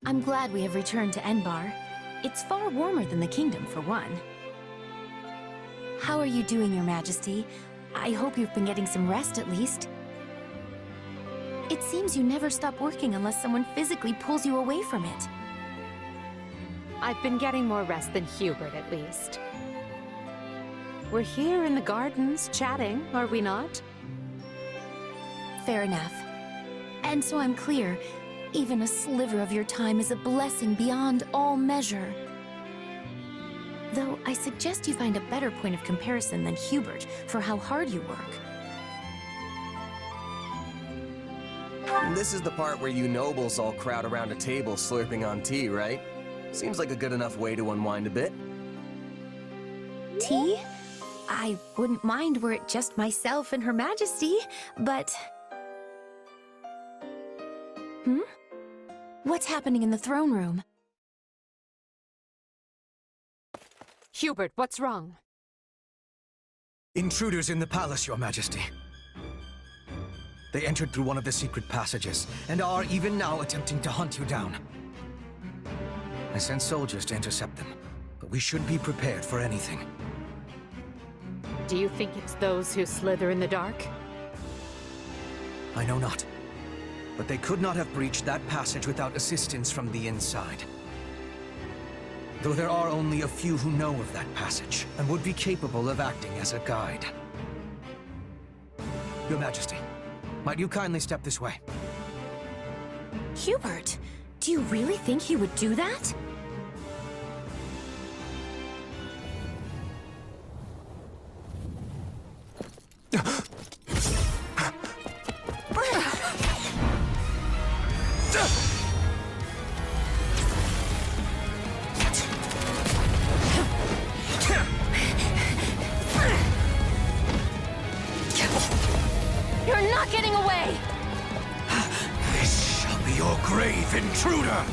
I'm glad we have returned to Enbar. It's far warmer than the kingdom, for one. How are you doing, Your Majesty? I hope you've been getting some rest at least. It seems you never stop working unless someone physically pulls you away from it. I've been getting more rest than Hubert, at least. We're here in the gardens, chatting, are we not? Fair enough. And so I'm clear, even a sliver of your time is a blessing beyond all measure. Though I suggest you find a better point of comparison than Hubert for how hard you work. This is the part where you nobles all crowd around a table slurping on tea, right? Seems like a good enough way to unwind a bit. Tea? I wouldn't mind were it just myself and Her Majesty, but... What's happening in the throne room? Hubert, what's wrong? Intruders in the palace, Your Majesty. They entered through one of the secret passages, and are even now attempting to hunt you down. I sent soldiers to intercept them, but we should be prepared for anything. Do you think it's those who slither in the dark? I know not. But they could not have breached that passage without assistance from the inside. Though there are only a few who know of that passage, and would be capable of acting as a guide. Your Majesty, might you kindly step this way? Hubert, do you really think he would do that? You're not getting away! This shall be your grave, intruder!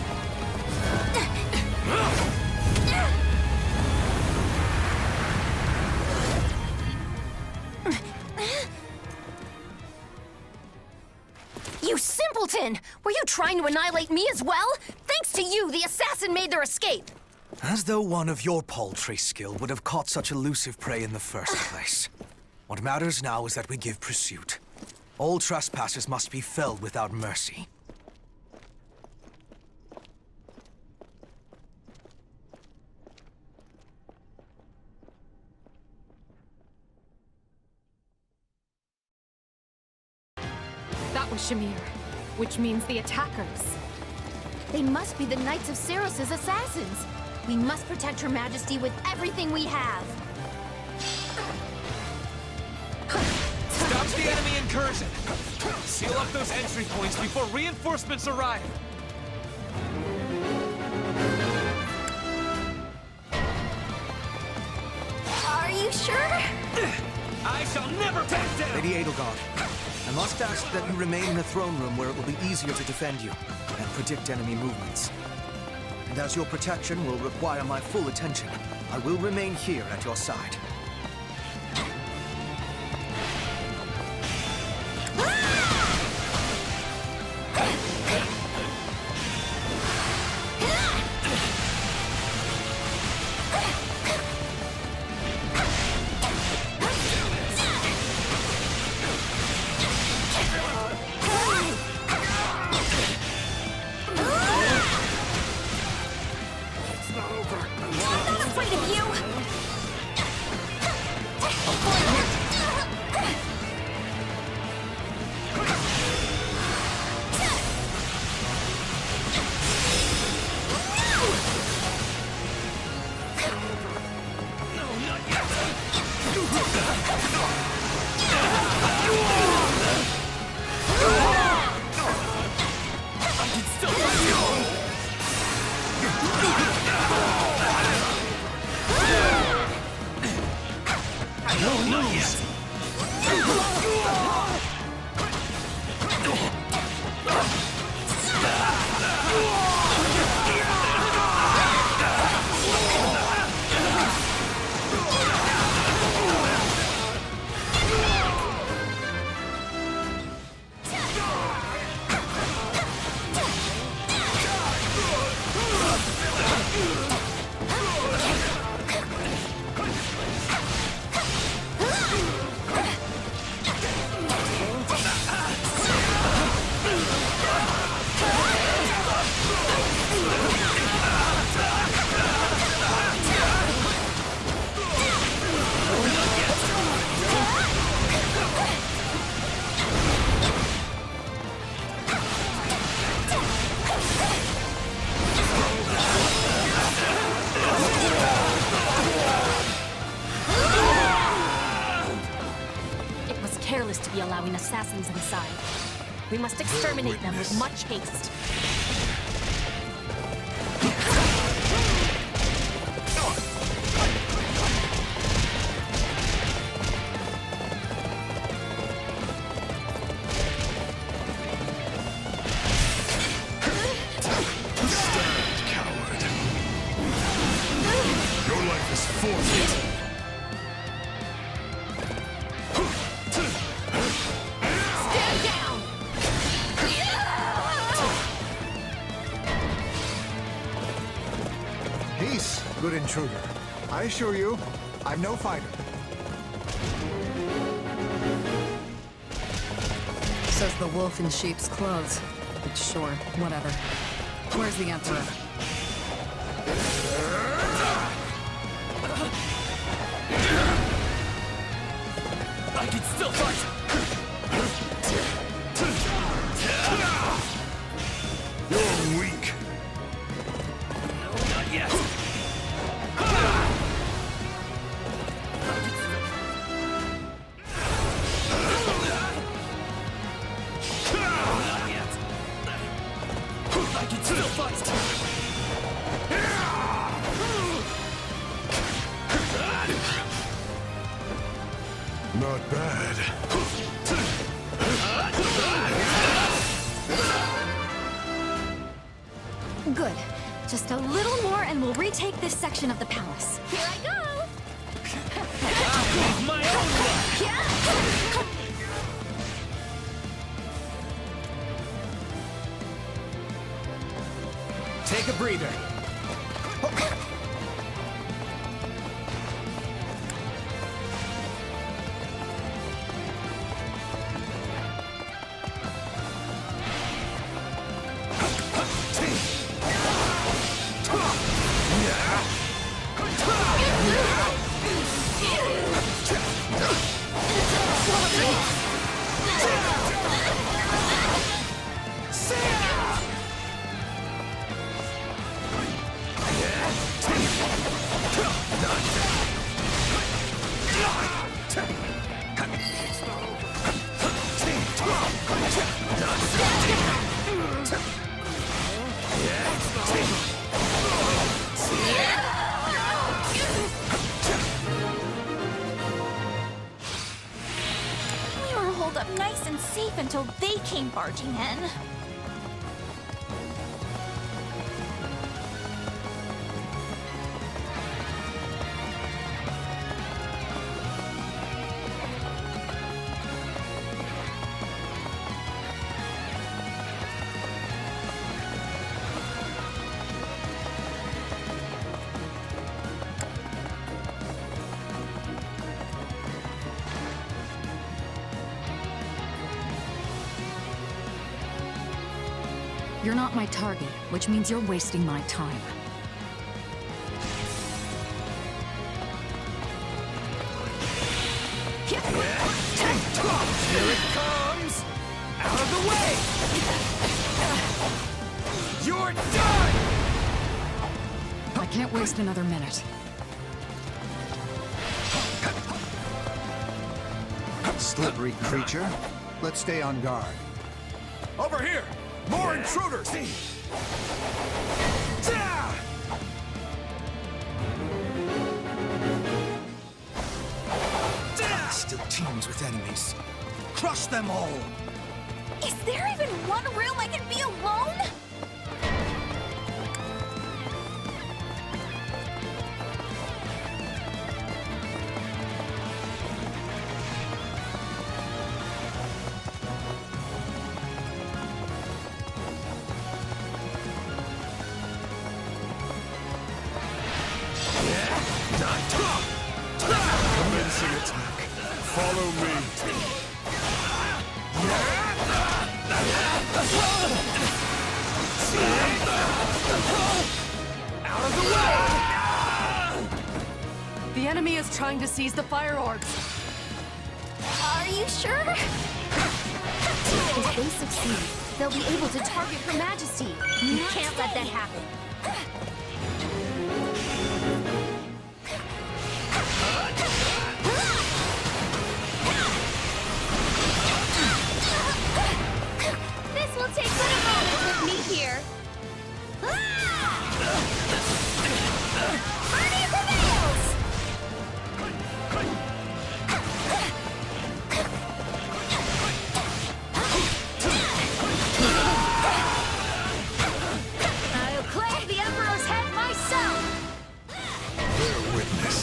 You simpleton! Were you trying to annihilate me as well? Thanks to you, the assassin made their escape! As though one of your paltry skill would have caught such elusive prey in the first place. What matters now is that we give pursuit. All trespassers must be felled without mercy. That was Shamir, which means the attackers. They must be the Knights of Saros' assassins. We must protect Her Majesty with everything we have. Stop the enemy incursion! Seal up those entry points before reinforcements arrive! Are you sure? I shall never back down! Lady Edelgard, I must ask that you remain in the throne room where it will be easier to defend you and predict enemy movements. And as your protection will require my full attention, I will remain here at your side. allowing assassins inside. We must exterminate them with much haste. Peace, good intruder. I assure you, I'm no fighter. Says the wolf in sheep's clothes. But sure, whatever. Where's the Emperor? I can still fight! You're weak. No, not yet. Not yet. I can still fight! Not bad. Good. Just a little more and we'll retake this section of the palace. Here I go! My own luck! Take a breather. We were holed up nice and safe until they came barging in. You're not my target, which means you're wasting my time. Here it comes! Out of the way! You're done! I can't waste another minute. Slippery creature. Let's stay on guard. Over here! More intruders! Still teams with enemies. Crush them all! Is there even one room I can be alone? Commencing attack. Follow me. Out of the way! The enemy is trying to seize the fire orbs. Are you sure? If they succeed, they'll be able to target Her Majesty. You can't let that happen. Take little moments with me here. Hardy prevails! I'll claim the Emperor's head myself! Bear witness.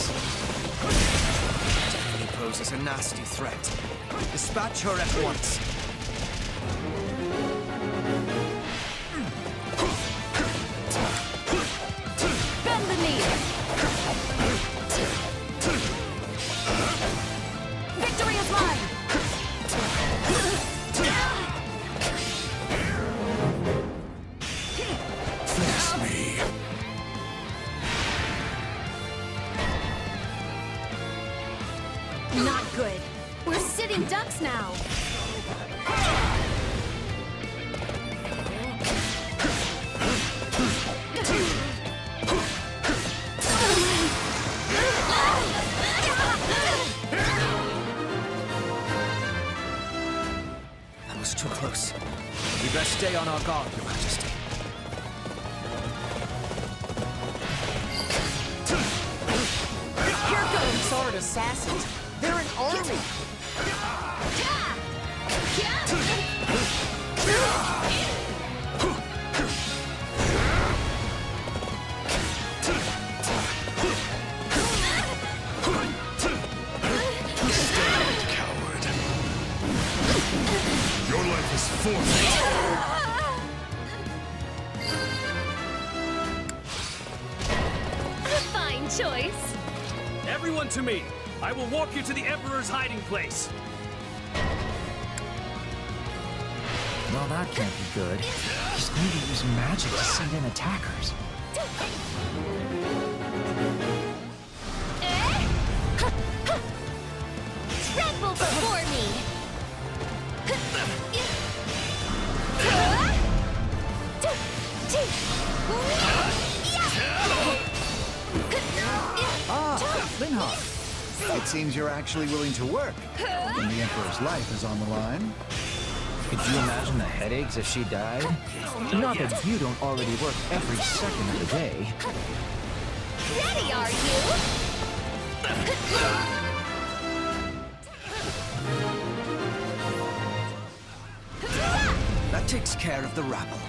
That enemy poses a nasty threat. Dispatch her at once. Bend the knee! Victory is mine! Face me. Not good. We're sitting ducks now. That was too close. We best stay on our guard, Your Majesty. Here goes! Sword assassins. They're an army. Coward. Your life is forfeit. Fine choice. Everyone to me! I will walk you to the Emperor's hiding place. Well, that can't be good. He's going to use magic to send in attackers. Tremble before me! Linhart. It seems you're actually willing to work when the Emperor's life is on the line. Could you imagine the headaches if she died? Not that you don't already work every second of the day. Ready, are you? That takes care of the rabble,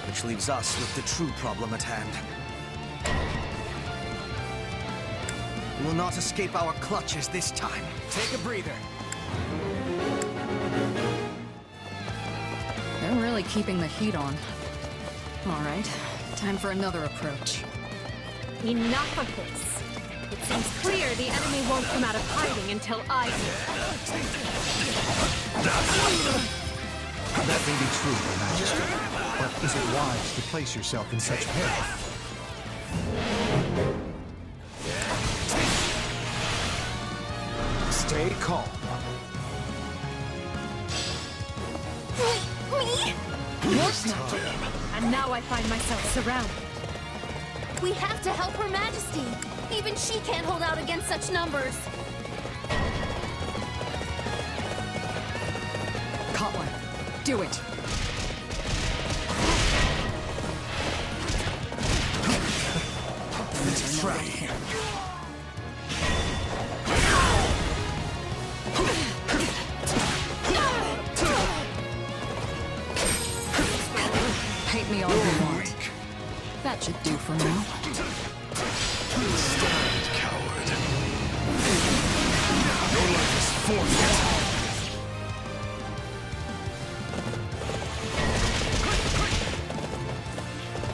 which leaves us with the true problem at hand. We will not escape our clutches this time. Take a breather. They're really keeping the heat on. All right, time for another approach. Enough of this. It seems clear the enemy won't come out of hiding until I do. That may be true, Your Majesty, but is it wise to place yourself in such peril? Stay calm. Me? And now I find myself surrounded. We have to help Her Majesty. Even she can't hold out against such numbers. Cotler, do it. Let's try. Hate me all you want. That should do for now. Stand, coward. Your life is forfeit.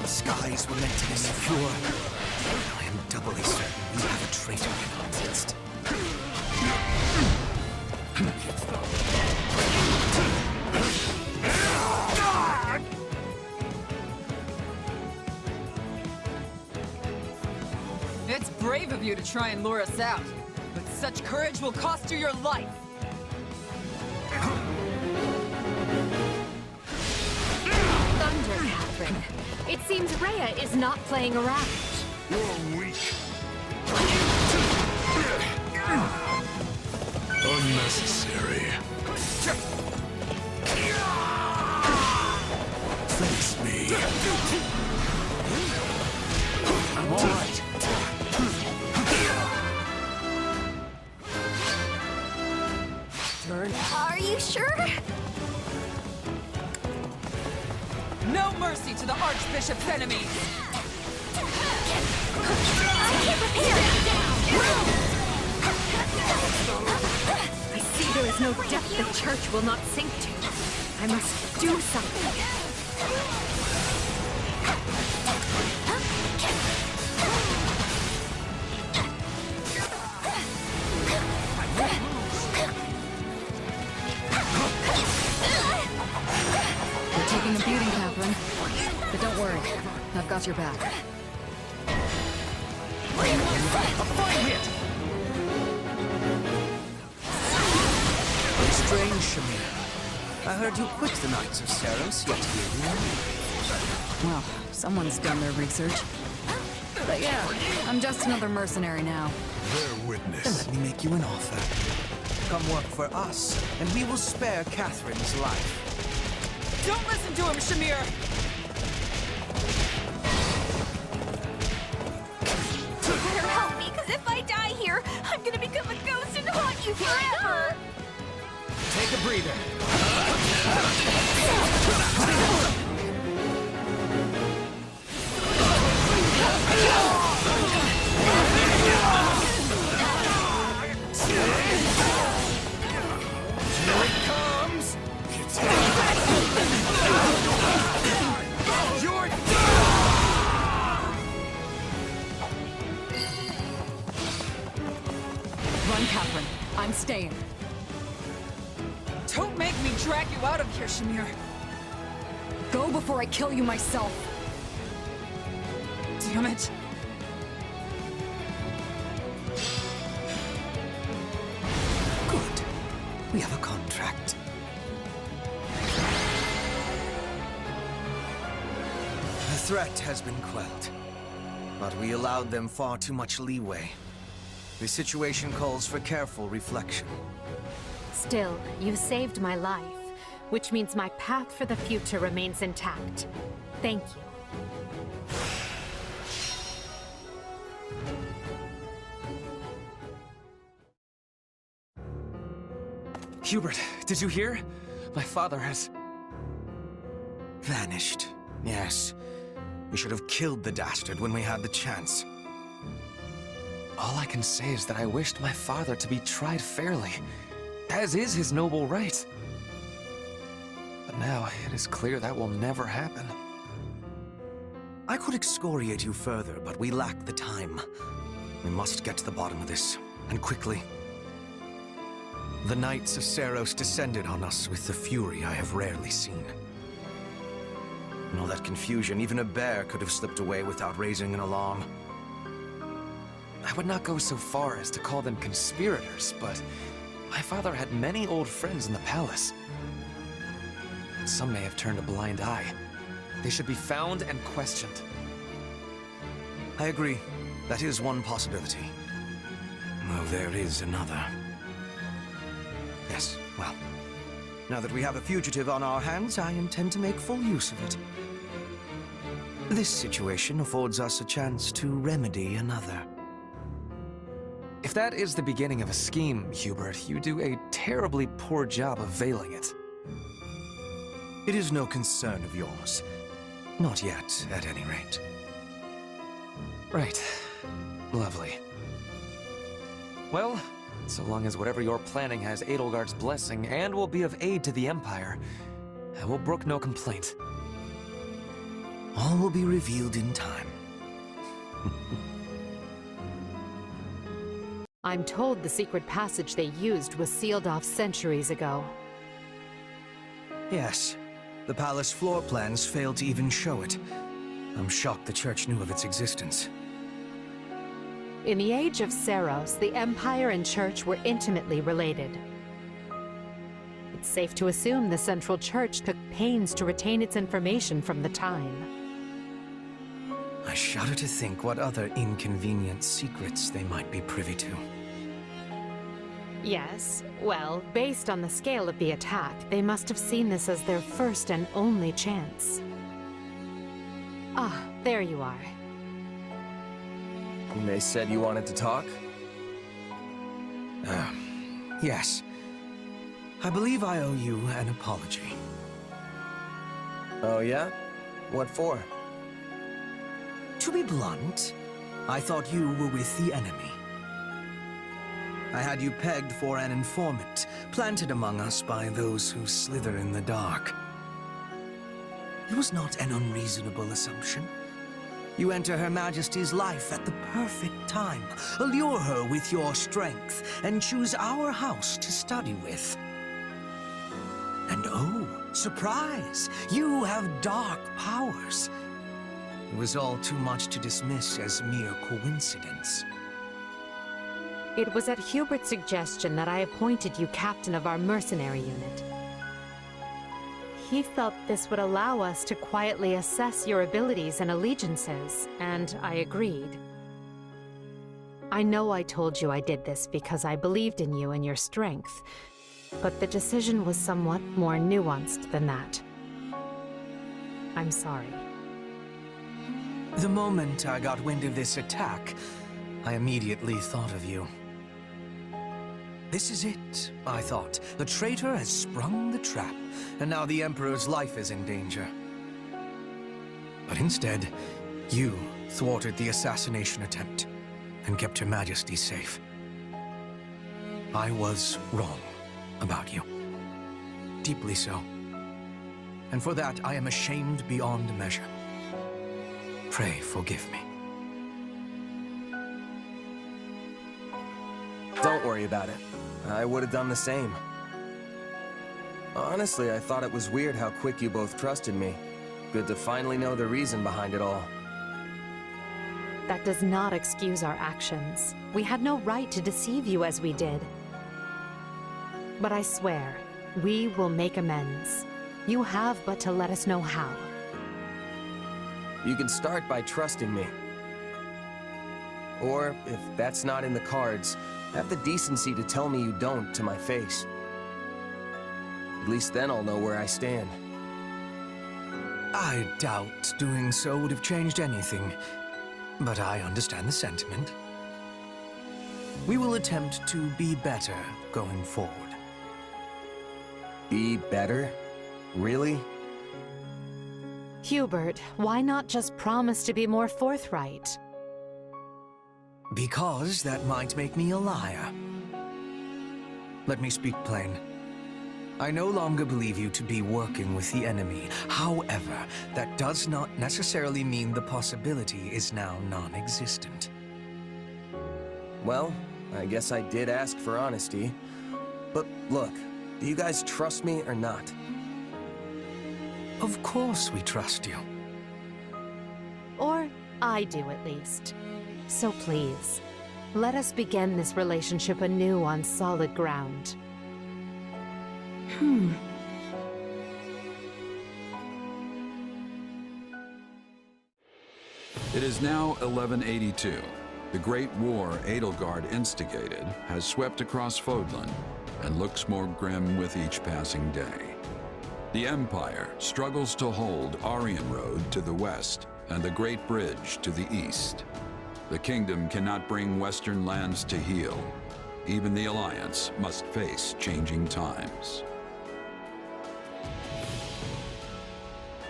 The skies were meant to be secure. I am doubly certain we have a traitor in our midst. It's brave of you to try and lure us out, but such courage will cost you your life. Thunder, Catherine. It seems Rhea is not playing around. You're weak. Unnecessary. I'm all right. Are you sure? No mercy to the Archbishop's enemies! I see there is no depth the church will not sink to. I must do something. You're taking a beating, Catherine. But don't worry, I've got your back. A fine hit! Strange, Shamir. I heard you quit the Knights of Seros yet again. Well, someone's done their research. But yeah, I'm just another mercenary now. Bear witness. Then let me make you an offer. Come work for us, and we will spare Catherine's life. Don't listen to him, Shamir! Better help me, because if I die here, I'm gonna become a ghost and haunt you forever! Take a breather. Here it comes! You're Run, Catherine. I'm staying. Don't make me drag you out of here, Shamir! Go before I kill you myself. Damn it! good. We have a contract. The threat has been quelled, but we allowed them far too much leeway. The situation calls for careful reflection. Still, you saved my life, which means my path for the future remains intact. Thank you. Hubert, did you hear? My father has... Vanished. Yes. We should have killed the dastard when we had the chance. All I can say is that I wished my father to be tried fairly, as is his noble right. But now, it is clear that will never happen. I could excoriate you further, but we lack the time. We must get to the bottom of this, and quickly. The Knights of Seros descended on us with the fury I have rarely seen. In all that confusion, even a bear could have slipped away without raising an alarm. I would not go so far as to call them conspirators, but my father had many old friends in the palace. Some may have turned a blind eye. They should be found and questioned. I agree. That is one possibility. Though there is another. Yes, well, now that we have a fugitive on our hands, I intend to make full use of it. This situation affords us a chance to remedy another. If that is the beginning of a scheme, Hubert, you do a terribly poor job of veiling it. It is no concern of yours. Not yet, at any rate. Right. Lovely. Well, so long as whatever you're planning has Edelgard's blessing and will be of aid to the Empire, I will brook no complaint. All will be revealed in time. I'm told the secret passage they used was sealed off centuries ago. Yes. The palace floor plans failed to even show it. I'm shocked the church knew of its existence. In the age of Seros, the Empire and Church were intimately related. It's safe to assume the Central Church took pains to retain its information from the time. I shudder to think what other inconvenient secrets they might be privy to. Yes, well, based on the scale of the attack, they must have seen this as their first and only chance. Ah, there you are. They said you wanted to talk? Yes. I believe I owe you an apology. Oh yeah? What for? To be blunt, I thought you were with the enemy. I had you pegged for an informant, planted among us by those who slither in the dark. It was not an unreasonable assumption. You enter Her Majesty's life at the perfect time, allure her with your strength, and choose our house to study with. And oh, surprise! You have dark powers. It was all too much to dismiss as mere coincidence. It was at Hubert's suggestion that I appointed you captain of our mercenary unit. He felt this would allow us to quietly assess your abilities and allegiances, and I agreed. I know I told you I did this because I believed in you and your strength, but the decision was somewhat more nuanced than that. I'm sorry. The moment I got wind of this attack, I immediately thought of you. This is it, I thought. The traitor has sprung the trap, and now the Emperor's life is in danger. But instead, you thwarted the assassination attempt and kept Her Majesty safe. I was wrong about you. Deeply so. And for that, I am ashamed beyond measure. Pray forgive me. Don't worry about it. I would have done the same. Honestly, I thought it was weird how quick you both trusted me. Good to finally know the reason behind it all. That does not excuse our actions. We had no right to deceive you as we did. But I swear, we will make amends. You have but to let us know how. You can start by trusting me. Or, if that's not in the cards, have the decency to tell me you don't to my face. At least then I'll know where I stand. I doubt doing so would have changed anything, but I understand the sentiment. We will attempt to be better going forward. Be better? Really? Hubert, why not just promise to be more forthright? Because that might make me a liar. Let me speak plain. I no longer believe you to be working with the enemy. However, that does not necessarily mean the possibility is now non-existent. Well, I guess I did ask for honesty. But look, do you guys trust me or not? Of course we trust you. Or I do at least. So please, let us begin this relationship anew on solid ground. It is now 1182. The Great War Edelgard instigated has swept across Fodlan and looks more grim with each passing day. The Empire struggles to hold Aryan Road to the west and the Great Bridge to the east. The Kingdom cannot bring Western lands to heal. Even the Alliance must face changing times.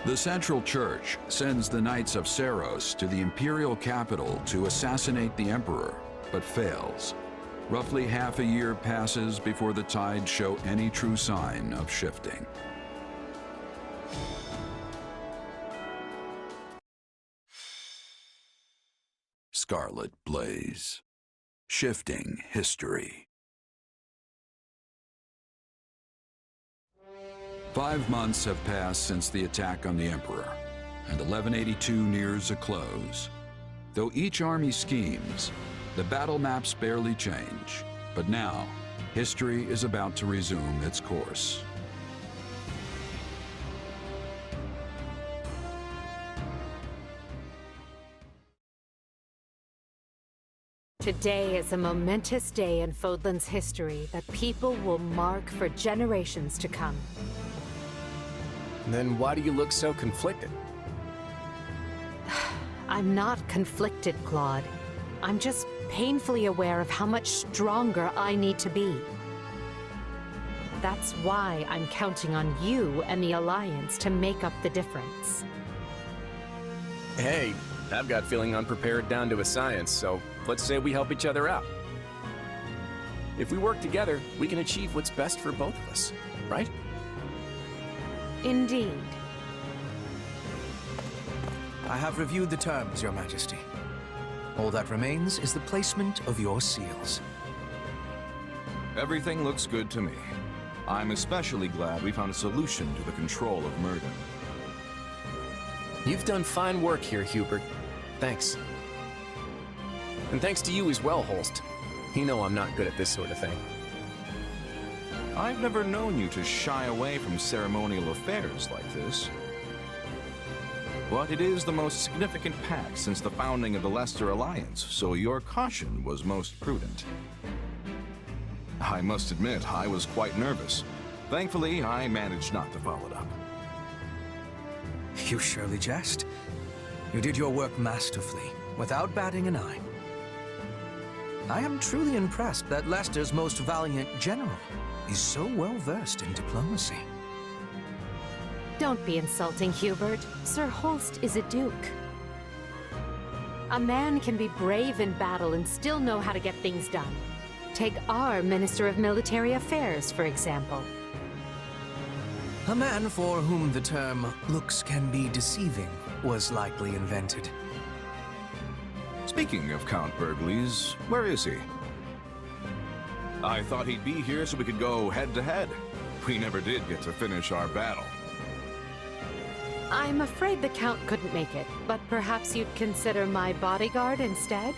The Central Church sends the Knights of Seiros to the Imperial capital to assassinate the Emperor, but fails. Roughly half a year passes before the tides show any true sign of shifting. Scarlet Blaze. Shifting history. 5 months have passed since the attack on the Emperor, and 1182 nears a close. Though each army schemes, the battle maps barely change. But now, history is about to resume its course. Today is a momentous day in Fodlan's history that people will mark for generations to come. Then why do you look so conflicted? I'm not conflicted, Claude. I'm just painfully aware of how much stronger I need to be. That's why I'm counting on you and the Alliance to make up the difference. Hey, I've got feeling unprepared down to a science, so let's say we help each other out. If we work together, we can achieve what's best for both of us, right? Indeed. I have reviewed the terms, Your Majesty. All that remains is the placement of your seals. Everything looks good to me. I'm especially glad we found a solution to the control of murder. You've done fine work here, Hubert. Thanks. And thanks to you as well, Holst. You know I'm not good at this sort of thing. I've never known you to shy away from ceremonial affairs like this. But it is the most significant pact since the founding of the Leicester Alliance, so your caution was most prudent. I must admit, I was quite nervous. Thankfully, I managed not to follow it up. You surely jest. You did your work masterfully, without batting an eye. I am truly impressed that Leicester's most valiant general is so well versed in diplomacy. Don't be insulting, Hubert. Sir Holst is a duke. A man can be brave in battle and still know how to get things done. Take our Minister of Military Affairs, for example. A man for whom the term looks can be deceiving was likely invented. Speaking of Count Burgleys, where is he? I thought he'd be here so we could go head-to-head. We never did get to finish our battle. I'm afraid the Count couldn't make it, but perhaps you'd consider my bodyguard instead?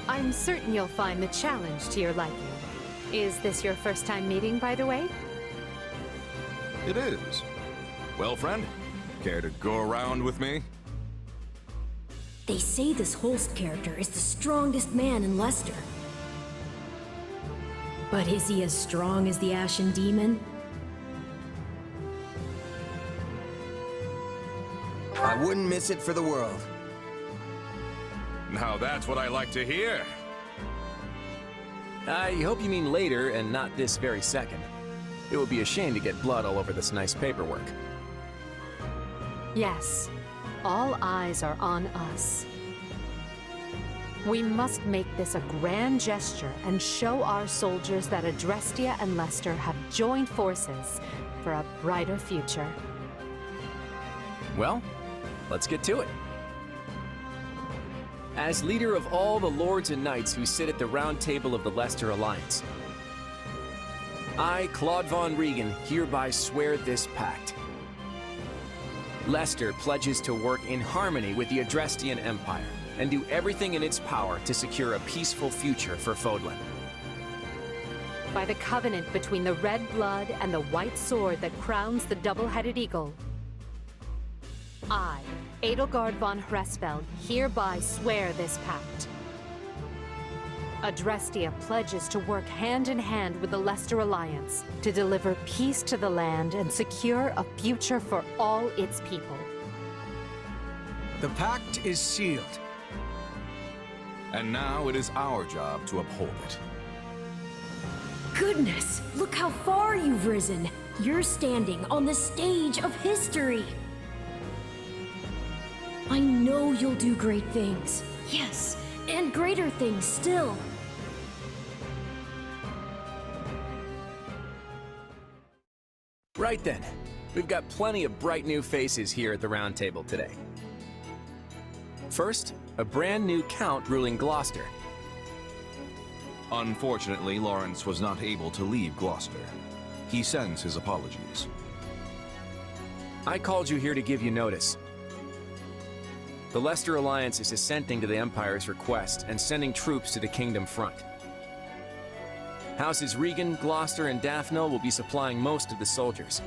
I'm certain you'll find the challenge to your liking. Is this your first time meeting, by the way? It is. Well, friend, care to go around with me? They say this Holst character is the strongest man in Leicester. But is he as strong as the Ashen Demon? I wouldn't miss it for the world. Now that's what I like to hear. I hope you mean later and not this very second. It would be a shame to get blood all over this nice paperwork. Yes. All eyes are on us. We must make this a grand gesture and show our soldiers that Adrestia and Leicester have joined forces for a brighter future. Well, let's get to it. As leader of all the lords and knights who sit at the round table of the Leicester Alliance, I, Claude von Regan, hereby swear this pact. Leicester pledges to work in harmony with the Adrestian Empire and do everything in its power to secure a peaceful future for Fodlan. By the covenant between the red blood and the white sword that crowns the double-headed eagle, I, Edelgard von Hresfeld, hereby swear this pact. Adrestia pledges to work hand-in-hand with the Leicester Alliance to deliver peace to the land and secure a future for all its people. The pact is sealed. And now it is our job to uphold it. Goodness, look how far you've risen. You're standing on the stage of history. I know you'll do great things. Yes, and greater things still. Right then, we've got plenty of bright new faces here at the round table today. First, a brand new count ruling Gloucester. Unfortunately, Lawrence was not able to leave Gloucester. He sends his apologies. I called you here to give you notice. The Leicester Alliance is assenting to the Empire's request and sending troops to the Kingdom front. Houses Regan, Gloucester, and Daphne will be supplying most of the soldiers.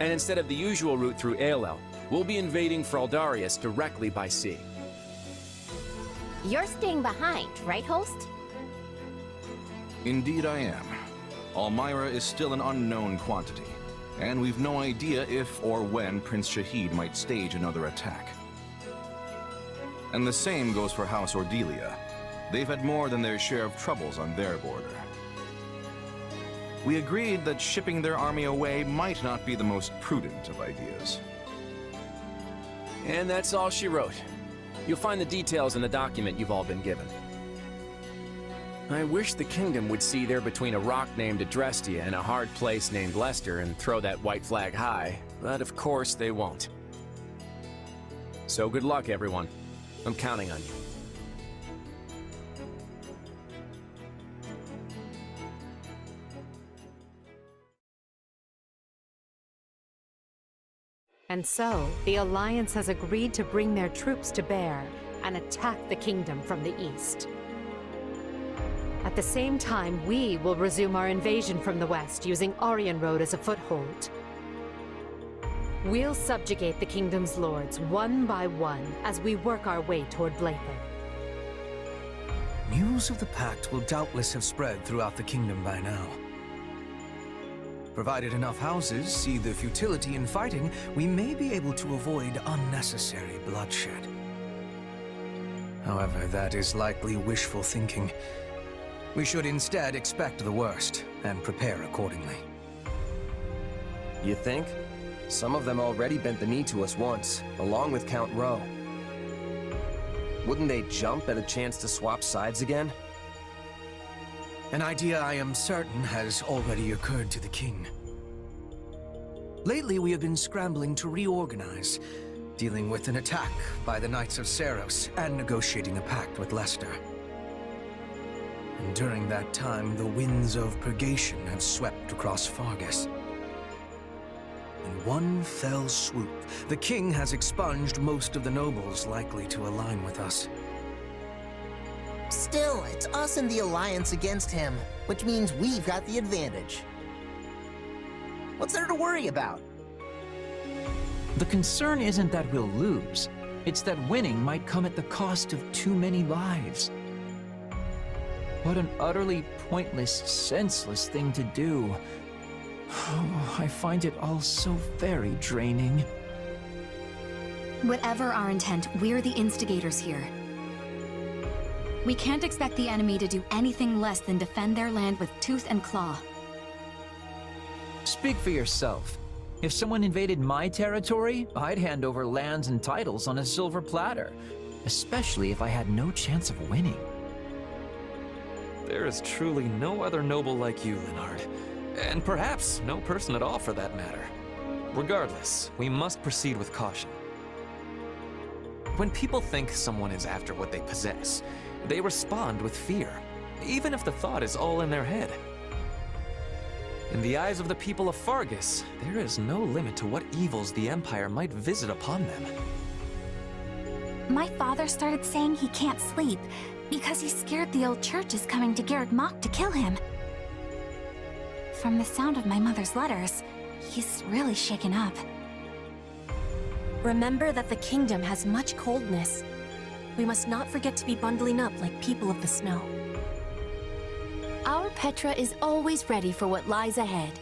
And instead of the usual route through Aelel, we'll be invading Fraldarius directly by sea. You're staying behind, right, Holst? Indeed I am. Almyra is still an unknown quantity. and we've no idea if or when Prince Shahid might stage another attack. And the same goes for House Ordelia. They've had more than their share of troubles on their border. We agreed that shipping their army away might not be the most prudent of ideas. And that's all she wrote. You'll find the details in the document you've all been given. I wish the kingdom would see they're between a rock named Adrestia and a hard place named Leicester and throw that white flag high, but of course they won't. So good luck, everyone. I'm counting on you. And so, the Alliance has agreed to bring their troops to bear and attack the kingdom from the east. At the same time, we will resume our invasion from the west using Aryan Road as a foothold. We'll subjugate the kingdom's lords one by one as we work our way toward Bladebreaker. News of the Pact will doubtless have spread throughout the kingdom by now. Provided enough houses see the futility in fighting, we may be able to avoid unnecessary bloodshed. However, that is likely wishful thinking. We should instead expect the worst and prepare accordingly. You think? Some of them already bent the knee to us once, along with Count Rowe. Wouldn't they jump at a chance to swap sides again? An idea I am certain has already occurred to the king. Lately, we have been scrambling to reorganize, dealing with an attack by the Knights of Seros and negotiating a pact with Leicester. And during that time, the winds of purgation have swept across Fargus. In one fell swoop, the king has expunged most of the nobles likely to align with us. Still, it's us and the Alliance against him, which means we've got the advantage. What's there to worry about? The concern isn't that we'll lose. It's that winning might come at the cost of too many lives. What an utterly pointless, senseless thing to do. Oh, I find it all so very draining. Whatever our intent, we're the instigators here. We can't expect the enemy to do anything less than defend their land with tooth and claw. Speak for yourself. If someone invaded my territory, I'd hand over lands and titles on a silver platter, especially if I had no chance of winning. There is truly no other noble like you, Leonard. And perhaps no person at all for that matter. Regardless, we must proceed with caution. When people think someone is after what they possess, they respond with fear, even if the thought is all in their head. In the eyes of the people of Fargus, there is no limit to what evils the Empire might visit upon them. My father started saying he can't sleep because he's scared the old church is coming to Garreg Mach to kill him. From the sound of my mother's letters, he's really shaken up. Remember that the kingdom has much coldness. We must not forget to be bundling up like people of the snow. Our Petra is always ready for what lies ahead.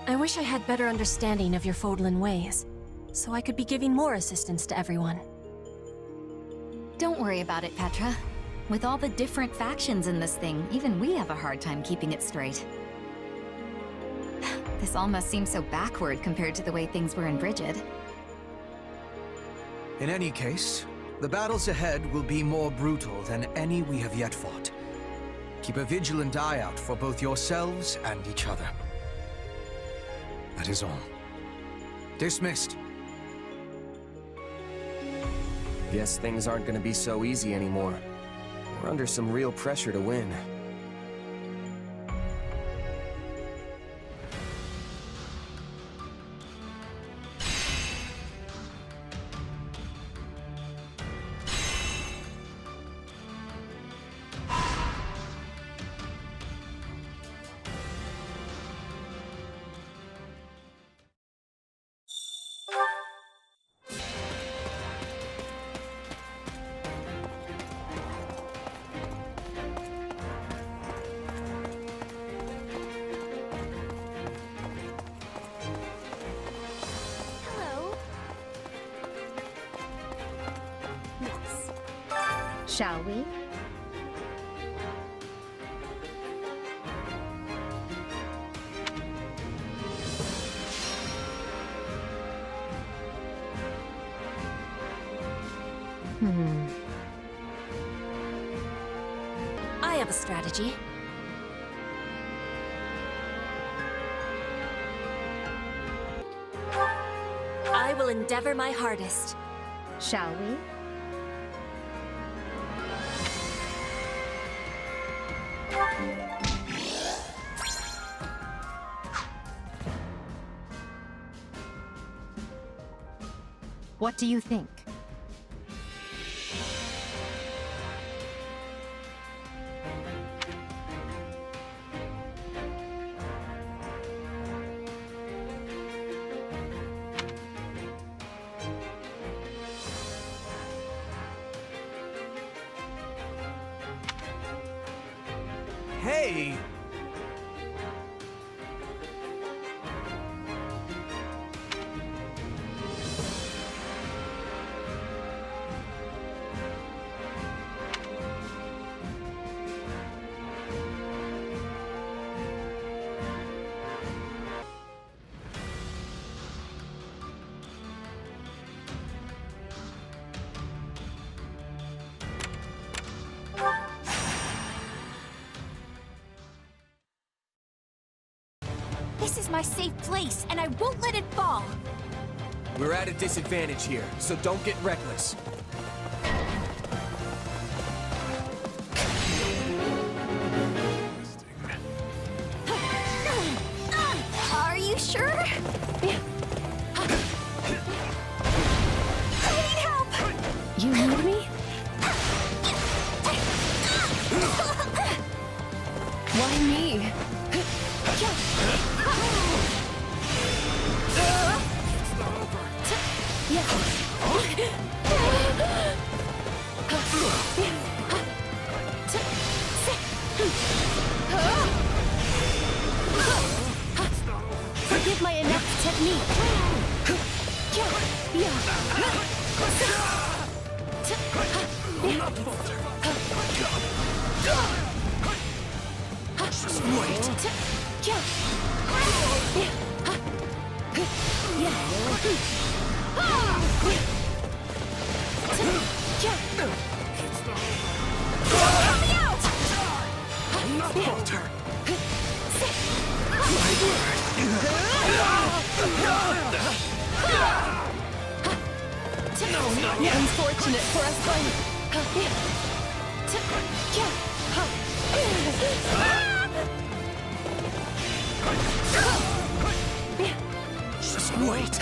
I wish I had better understanding of your Fodlan ways, so I could be giving more assistance to everyone. Don't worry about it, Petra. With all the different factions in this thing, even we have a hard time keeping it straight. This almost seems so backward compared to the way things were in Brigid. In any case, the battles ahead will be more brutal than any we have yet fought. Keep a vigilant eye out for both yourselves and each other. That is all. Dismissed. Guess things aren't gonna be so easy anymore. We're under some real pressure to win. Shall we? I have a strategy. I will endeavor my hardest. Shall we? What do you think? Hey! This is my safe place, and I won't let it fall. We're at a disadvantage here, so don't get reckless. Are you sure? I need help! You need me? Why me? Forgive my inept technique. Just wait. Not falter. My word. No. Unfortunate for us both. Just wait.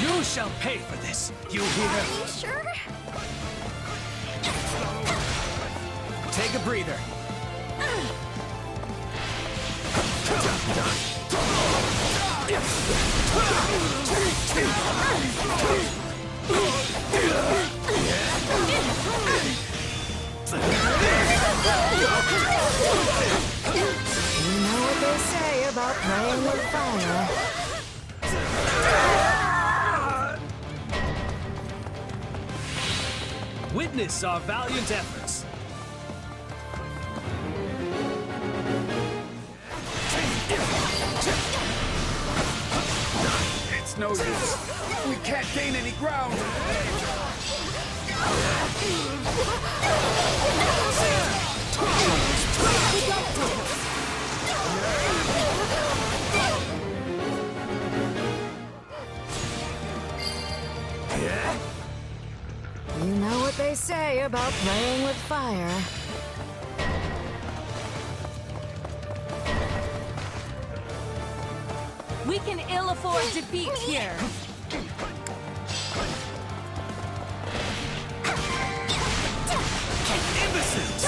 You shall pay for this. You hear? Are you sure? Take a breather. You know what they say about playing with fire. Witness our valiant efforts. It's no use. We can't gain any ground. You know what they say about playing with fire. We can ill afford defeat here. Imbeciles!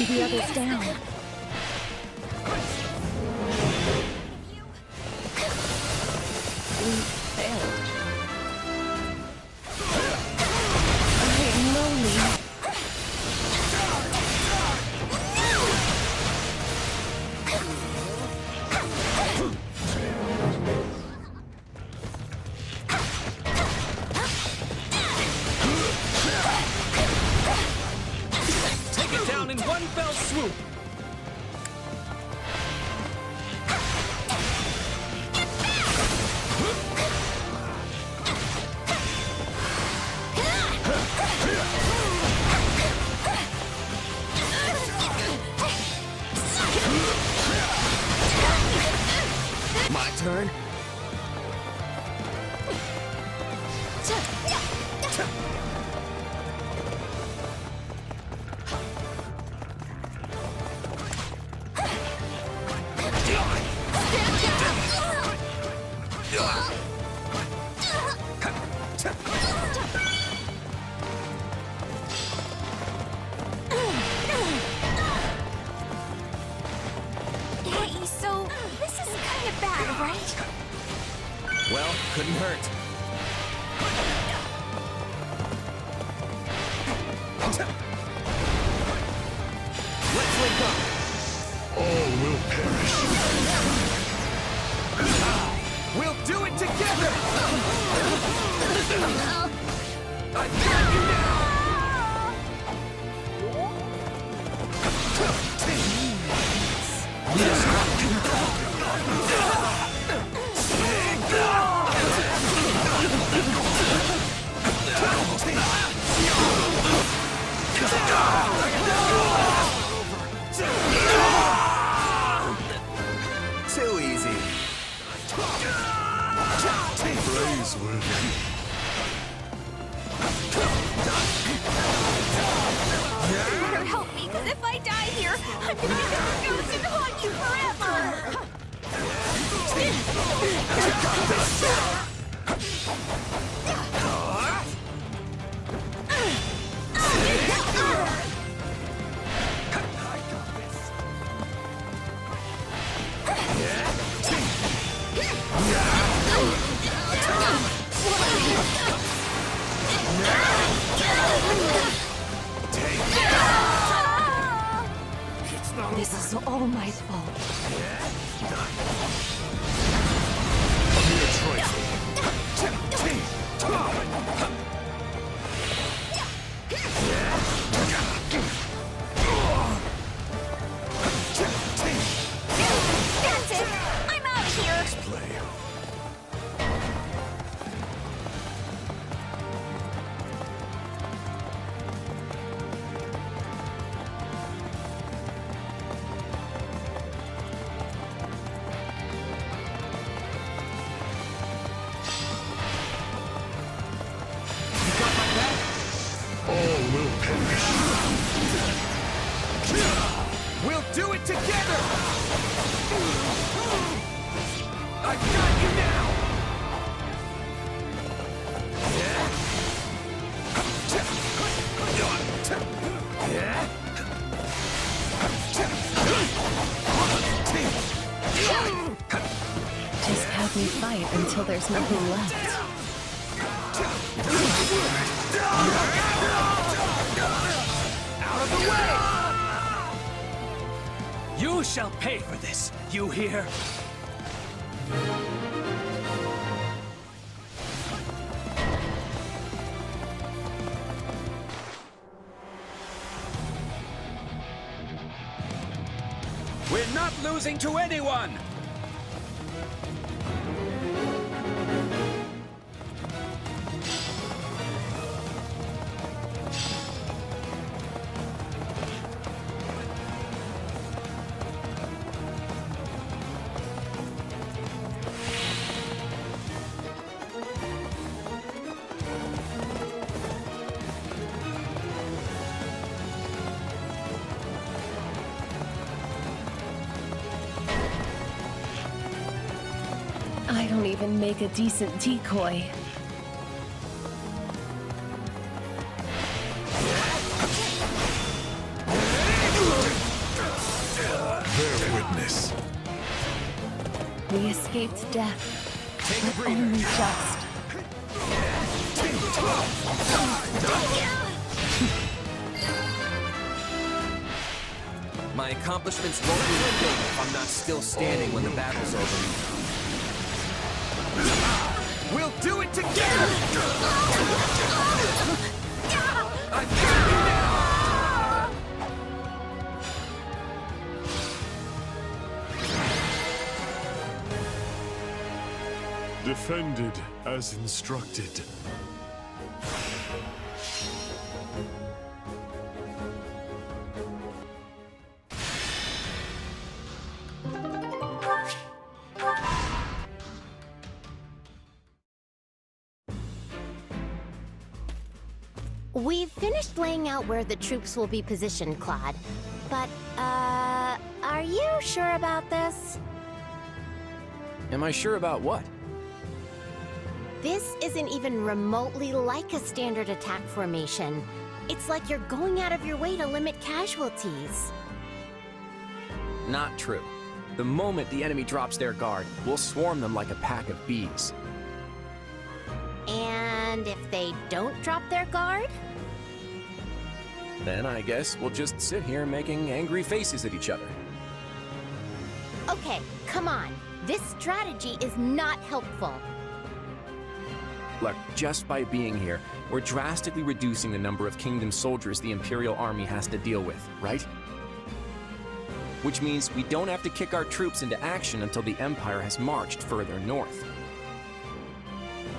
bring the others down. We failed. I am lonely. Take it down in one fell swoop! My turn? Hey, so this is kind of bad, right? Well, couldn't hurt. Let's link up. All will perish. We'll do it together! I've got you now! Too easy. Praiseworthy. You better help me, because if I die here, I'm gonna become a ghost and haunt you forever! This is all my fault. That's it! I'm out of here! We'll do it together! I've got you now! Just have me fight until there's nothing left. Out of the way! You shall pay for this, you hear? We're not losing to anyone! I don't even make a decent decoy. witness. We escaped death. Take a But breather. only just. My accomplishments won't be a thing if I'm not still standing when the battle's over. We'll do it together! I've got you now! Defended as instructed. We've finished laying out where the troops will be positioned, Claude. But, are you sure about this? Am I sure about what? This isn't even remotely like a standard attack formation. It's like you're going out of your way to limit casualties. Not true. The moment the enemy drops their guard, we'll swarm them like a pack of bees. And if they don't drop their guard? Then I guess we'll just sit here making angry faces at each other. Okay, come on. This strategy is not helpful. Look, just by being here, we're drastically reducing the number of Kingdom soldiers the Imperial Army has to deal with, right? Which means we don't have to kick our troops into action until the Empire has marched further north.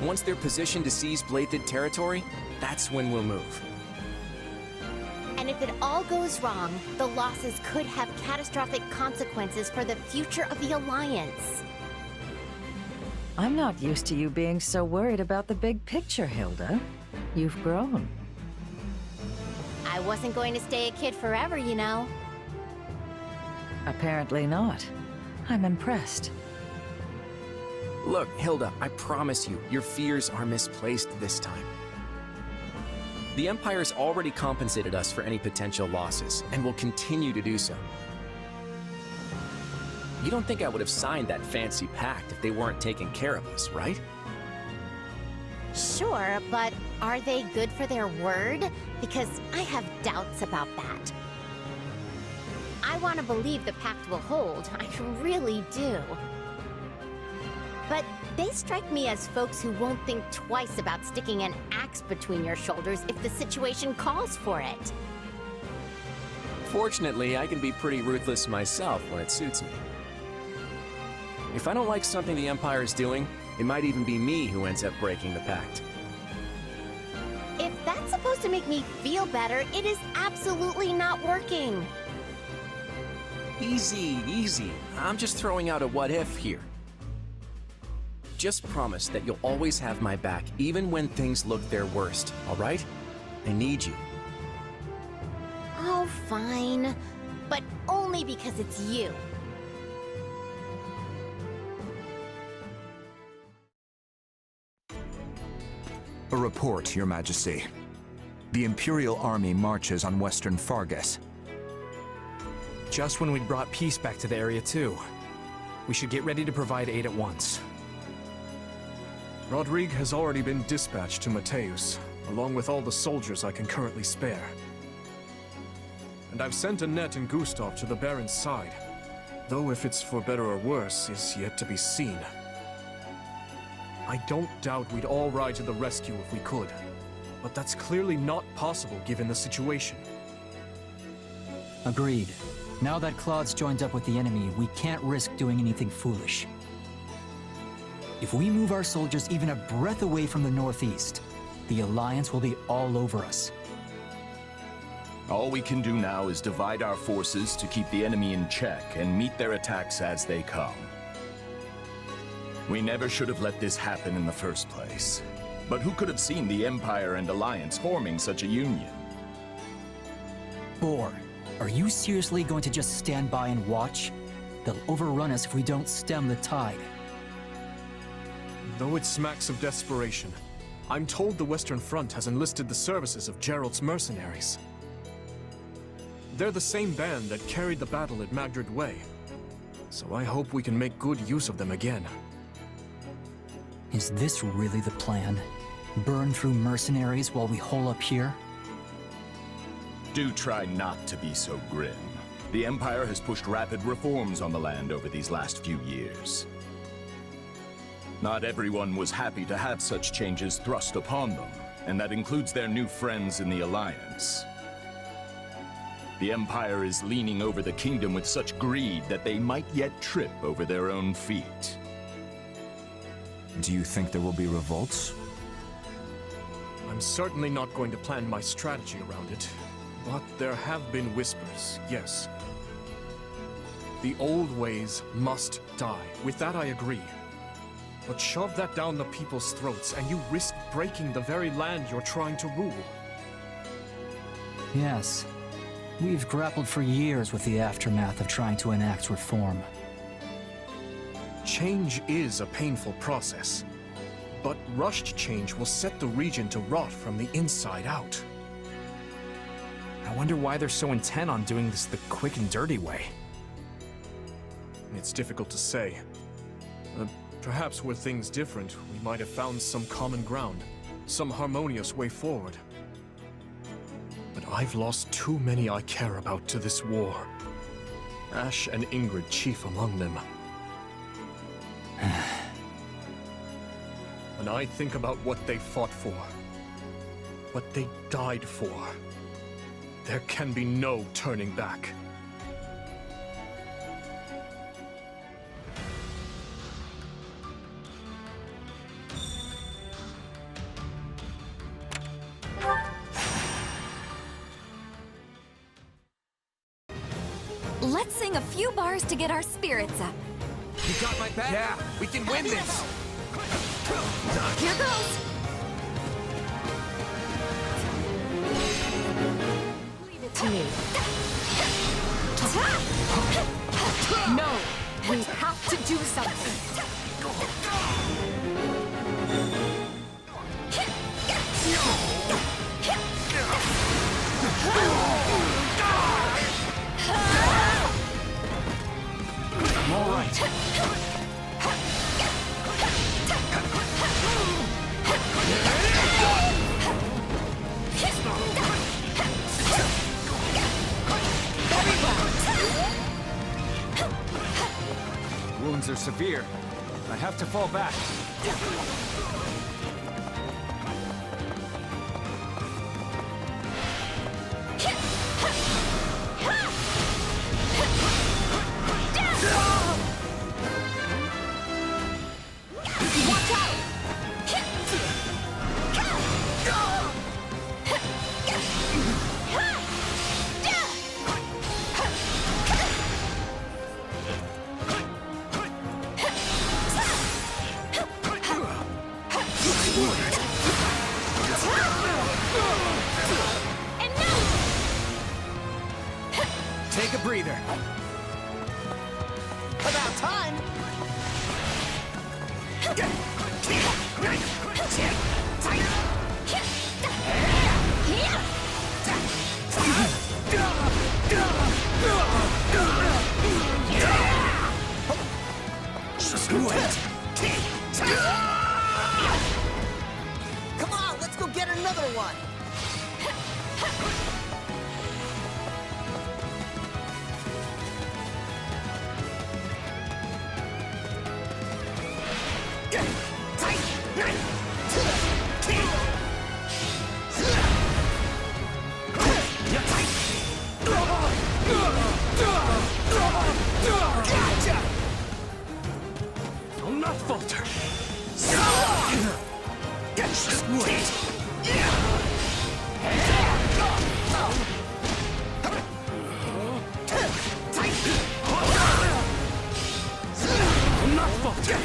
Once they're positioned to seize Bladed territory, that's when we'll move. And if it all goes wrong, the losses could have catastrophic consequences for the future of the Alliance. I'm not used to you being so worried about the big picture, Hilda. You've grown. I wasn't going to stay a kid forever, you know. Apparently not. I'm impressed. Look, Hilda, I promise you, your fears are misplaced this time. The Empire's already compensated us for any potential losses, and will continue to do so. You don't think I would have signed that fancy pact if they weren't taking care of us, right? Sure, but are they good for their word? Because I have doubts about that. I want to believe the pact will hold, I really do. But they strike me as folks who won't think twice about sticking an axe between your shoulders if the situation calls for it. Fortunately, I can be pretty ruthless myself when it suits me. If I don't like something the Empire's doing, it might even be me who ends up breaking the pact. If that's supposed to make me feel better, it is absolutely not working. Easy, easy. I'm just throwing out a what if here. Just promise that you'll always have my back, even when things look their worst, all right? I need you. Oh, fine. But only because it's you. A report, Your Majesty. The Imperial Army marches on western Fargus. Just when we'd brought peace back to the area, too. We should get ready to provide aid at once. Rodrigue has already been dispatched to Mateus, along with all the soldiers I can currently spare. And I've sent Annette and Gustav to the Baron's side, though if it's for better or worse is yet to be seen. I don't doubt we'd all ride to the rescue if we could, but that's clearly not possible given the situation. Agreed. Now that Claude's joined up with the enemy, we can't risk doing anything foolish. If we move our soldiers even a breath away from the northeast, the Alliance will be all over us. All we can do now is divide our forces to keep the enemy in check and meet their attacks as they come. We never should have let this happen in the first place. But who could have seen the Empire and Alliance forming such a union? Boar, are you seriously going to just stand by and watch? They'll overrun us if we don't stem the tide. Though it smacks of desperation, I'm told the Western Front has enlisted the services of Gerald's mercenaries. They're the same band that carried the battle at Magdred Way. So I hope we can make good use of them again. Is this really the plan? Burn through mercenaries while we hole up here? Do try not to be so grim. The Empire has pushed rapid reforms on the land over these last few years. Not everyone was happy to have such changes thrust upon them, and that includes their new friends in the Alliance. The Empire is leaning over the kingdom with such greed that they might yet trip over their own feet. Do you think there will be revolts? I'm certainly not going to plan my strategy around it, but there have been whispers, yes. The old ways must die. With that I agree. But shove that down the people's throats, and you risk breaking the very land you're trying to rule. Yes. We've grappled for years with the aftermath of trying to enact reform. Change is a painful process, but rushed change will set the region to rot from the inside out. I wonder why they're so intent on doing this the quick and dirty way. It's difficult to say. Perhaps were things different, we might have found some common ground, some harmonious way forward. But I've lost too many I care about to this war. Ash and Ingrid chief among them. When I think about what they fought for, what they died for, there can be no turning back. Let's sing a few bars to get our spirits up. You got my back? Yeah, we can win this! Here goes! Leave it to me. No! We have to do something! All right. Wounds are severe. I have to fall back. Take a breather. About time! Just wait. Come on, let's go get another one! I'll not falter. Just wait. I'll not falter.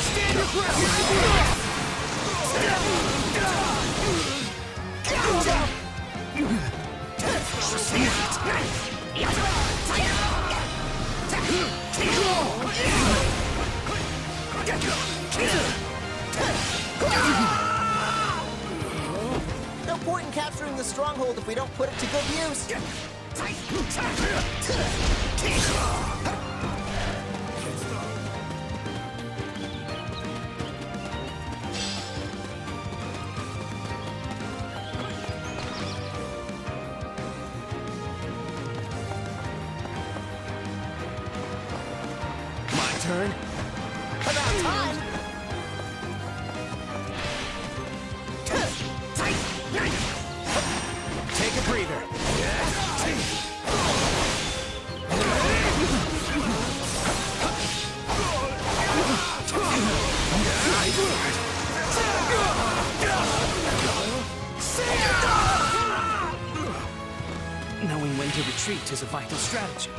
Stand your ground. Just wait. No point in capturing the stronghold if we don't put it to good use. Turn. About time! Take a breather. Knowing when to retreat is a vital strategy.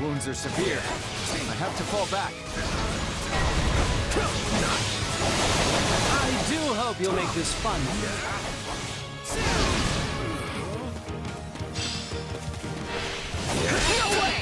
Wounds are severe. I have to fall back. I do hope you'll make this fun. No way!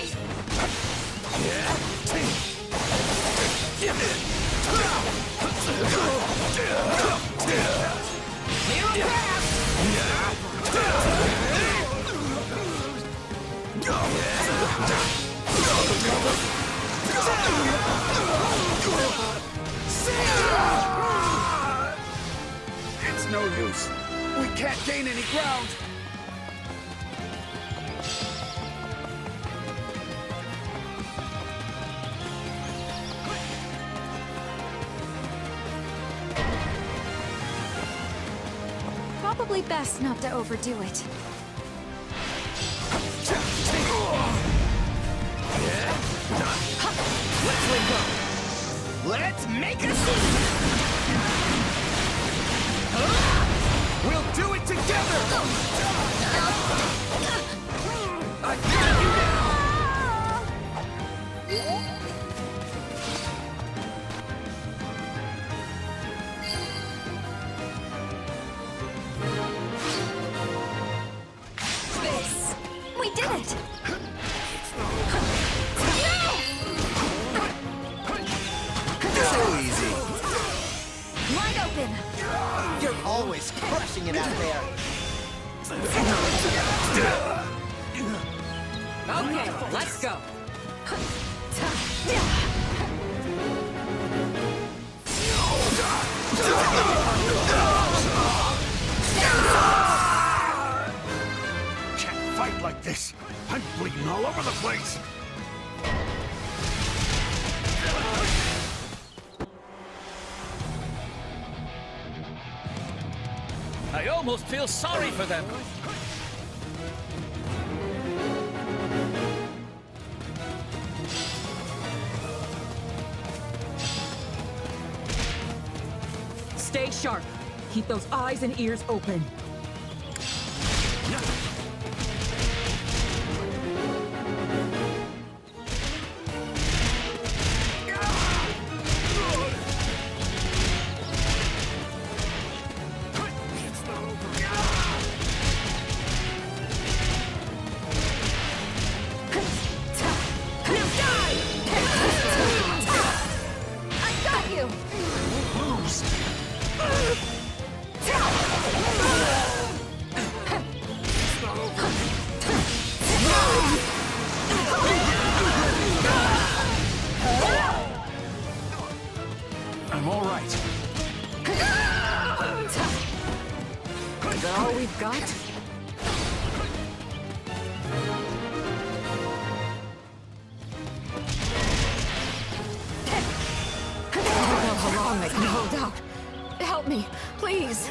It's no use. We can't gain any ground. Probably best not to overdo it. Let's link up. Let's make a scene! We'll do it together! I got you now! This! We did it! So easy. Wide open! You're always crushing it out there. Okay, let's go. Can't fight like this. I'm bleeding all over the place. I almost feel sorry for them. Stay sharp. Keep those eyes and ears open. I'm all right. Is that all we've got? I don't know how long I can hold out. Help me, please.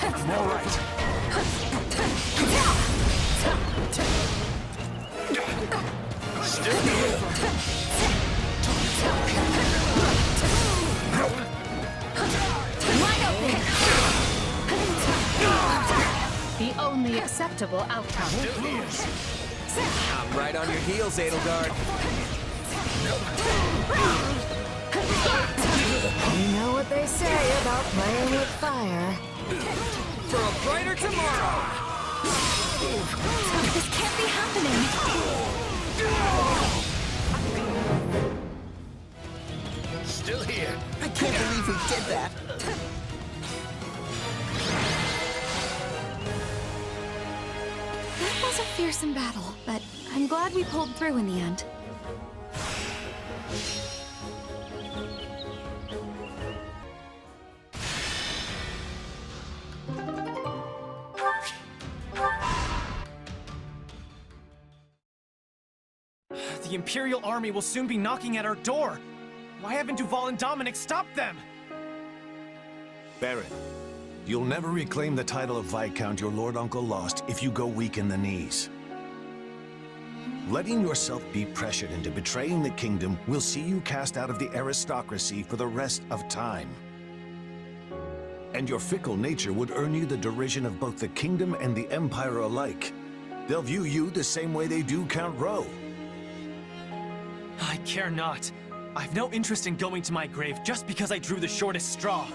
I'm all right. Wide open! only acceptable outcome. I'm right on your heels, Edelgard. You know what they say about playing with fire. For a brighter tomorrow! This can't be happening. Still here. I can't believe we did that. That was a fearsome battle, but I'm glad we pulled through in the end. The Imperial army will soon be knocking at our door. Why haven't Duval and Dominic stopped them? Baron, you'll never reclaim the title of Viscount your Lord Uncle lost if you go weak in the knees. Letting yourself be pressured into betraying the kingdom will see you cast out of the aristocracy for the rest of time. And your fickle nature would earn you the derision of both the kingdom and the Empire alike. They'll view you the same way they do Count Rowe. I care not. I've no interest in going to my grave just because I drew the shortest straw.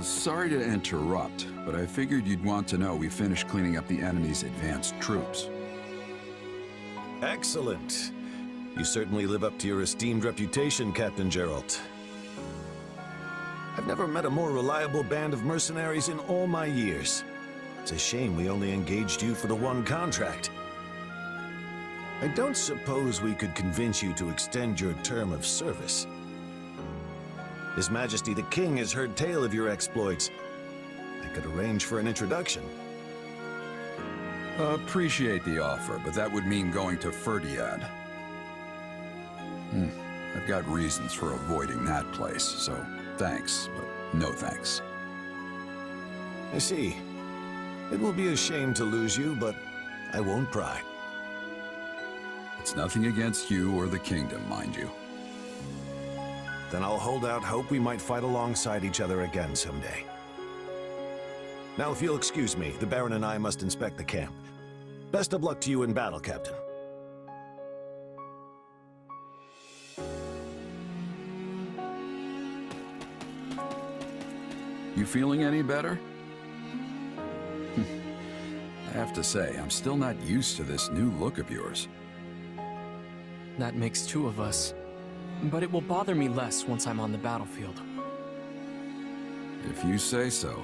Sorry to interrupt, but I figured you'd want to know we finished cleaning up the enemy's advanced troops. Excellent. You certainly live up to your esteemed reputation, Captain Geralt. I've never met a more reliable band of mercenaries in all my years. It's a shame we only engaged you for the one contract. I don't suppose we could convince you to extend your term of service. His Majesty the King has heard tale of your exploits. I could arrange for an introduction. Appreciate the offer, but that would mean going to Ferdiad. I've got reasons for avoiding that place, so thanks, but no thanks. I see. It will be a shame to lose you, but I won't pry. It's nothing against you or the kingdom, mind you. Then I'll hold out hope we might fight alongside each other again someday. Now, if you'll excuse me, the Baron and I must inspect the camp. Best of luck to you in battle, Captain. You feeling any better? I have to say, I'm still not used to this new look of yours. That makes two of us. But it will bother me less once I'm on the battlefield. If you say so.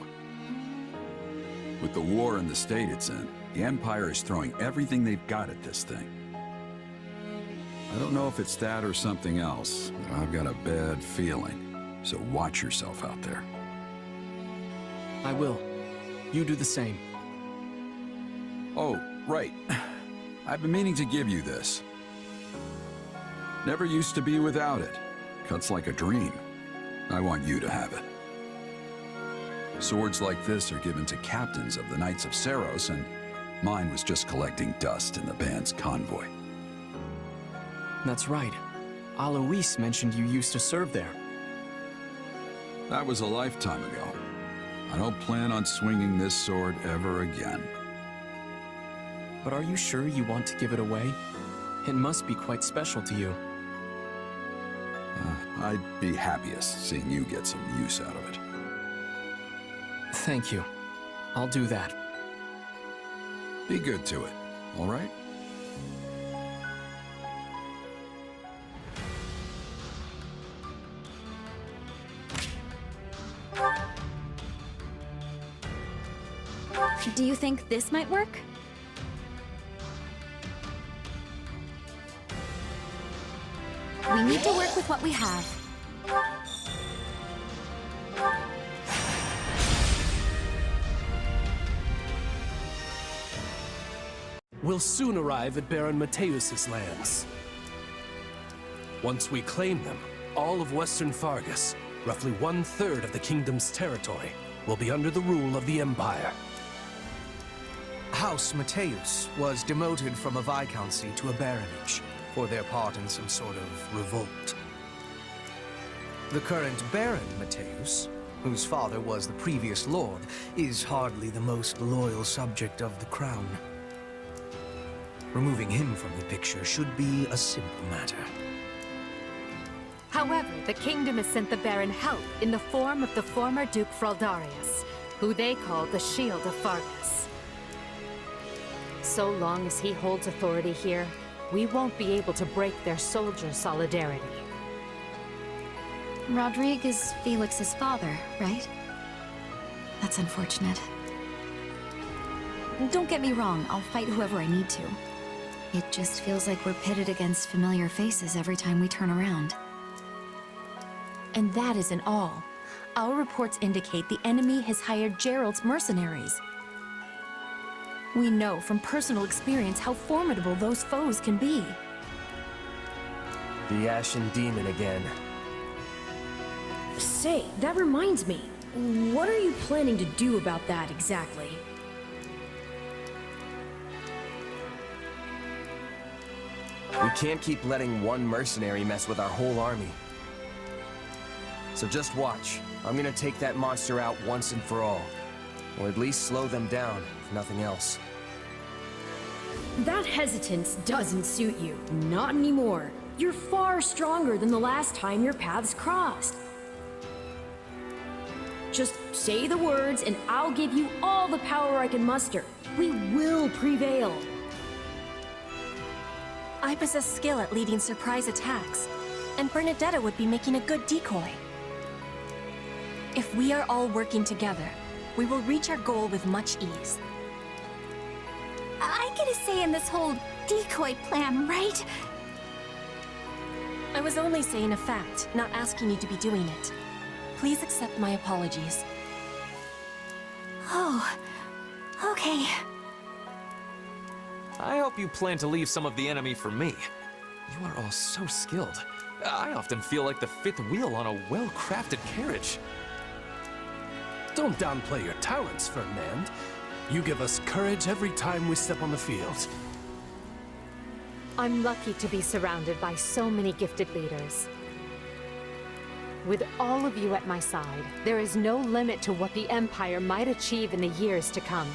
With the war and the state it's in, the Empire is throwing everything they've got at this thing. I don't know if it's that or something else, but I've got a bad feeling. So watch yourself out there. I will. You do the same. Oh, right. I've been meaning to give you this. Never used to be without it. Cuts like a dream. I want you to have it. Swords like this are given to captains of the Knights of Seiros, and mine was just collecting dust in the band's convoy. That's right. Alois mentioned you used to serve there. That was a lifetime ago. I don't plan on swinging this sword ever again. But are you sure you want to give it away? It must be quite special to you. I'd be happiest seeing you get some use out of it. Thank you. I'll do that. Be good to it, all right? Do you think this might work? We need to work with what we have. We'll soon arrive at Baron Mateus's lands. Once we claim them, all of Western Fargus, roughly 1/3 of the kingdom's territory, will be under the rule of the Empire. House Mateus was demoted from a viscountcy to a baronage for their part in some sort of revolt. The current Baron Mateus whose father was the previous lord, is hardly the most loyal subject of the crown. Removing him from the picture should be a simple matter. However, the kingdom has sent the Baron help in the form of the former Duke Fraldarius, who they call the Shield of Fargus. So long as he holds authority here, we won't be able to break their soldier solidarity. Rodrigue is Felix's father, right? That's unfortunate. Don't get me wrong, I'll fight whoever I need to. It just feels like we're pitted against familiar faces every time we turn around. And that isn't all. Our reports indicate the enemy has hired Gerald's mercenaries. We know from personal experience how formidable those foes can be. The Ashen Demon again. Say, that reminds me. What are you planning to do about that exactly? We can't keep letting one mercenary mess with our whole army. So just watch. I'm gonna take that monster out once and for all. Or at least slow them down, if nothing else. That hesitance doesn't suit you. Not anymore. You're far stronger than the last time your paths crossed. Just say the words and I'll give you all the power I can muster. We will prevail. I possess skill at leading surprise attacks, and Bernadetta would be making a good decoy. If we are all working together, we will reach our goal with much ease. I get a say in this whole decoy plan, right? I was only saying a fact, not asking you to be doing it. Please accept my apologies. Oh, okay. I hope you plan to leave some of the enemy for me. You are all so skilled. I often feel like the fifth wheel on a well-crafted carriage. Don't downplay your talents, Ferdinand. You give us courage every time we step on the field. I'm lucky to be surrounded by so many gifted leaders. With all of you at my side, there is no limit to what the Empire might achieve in the years to come.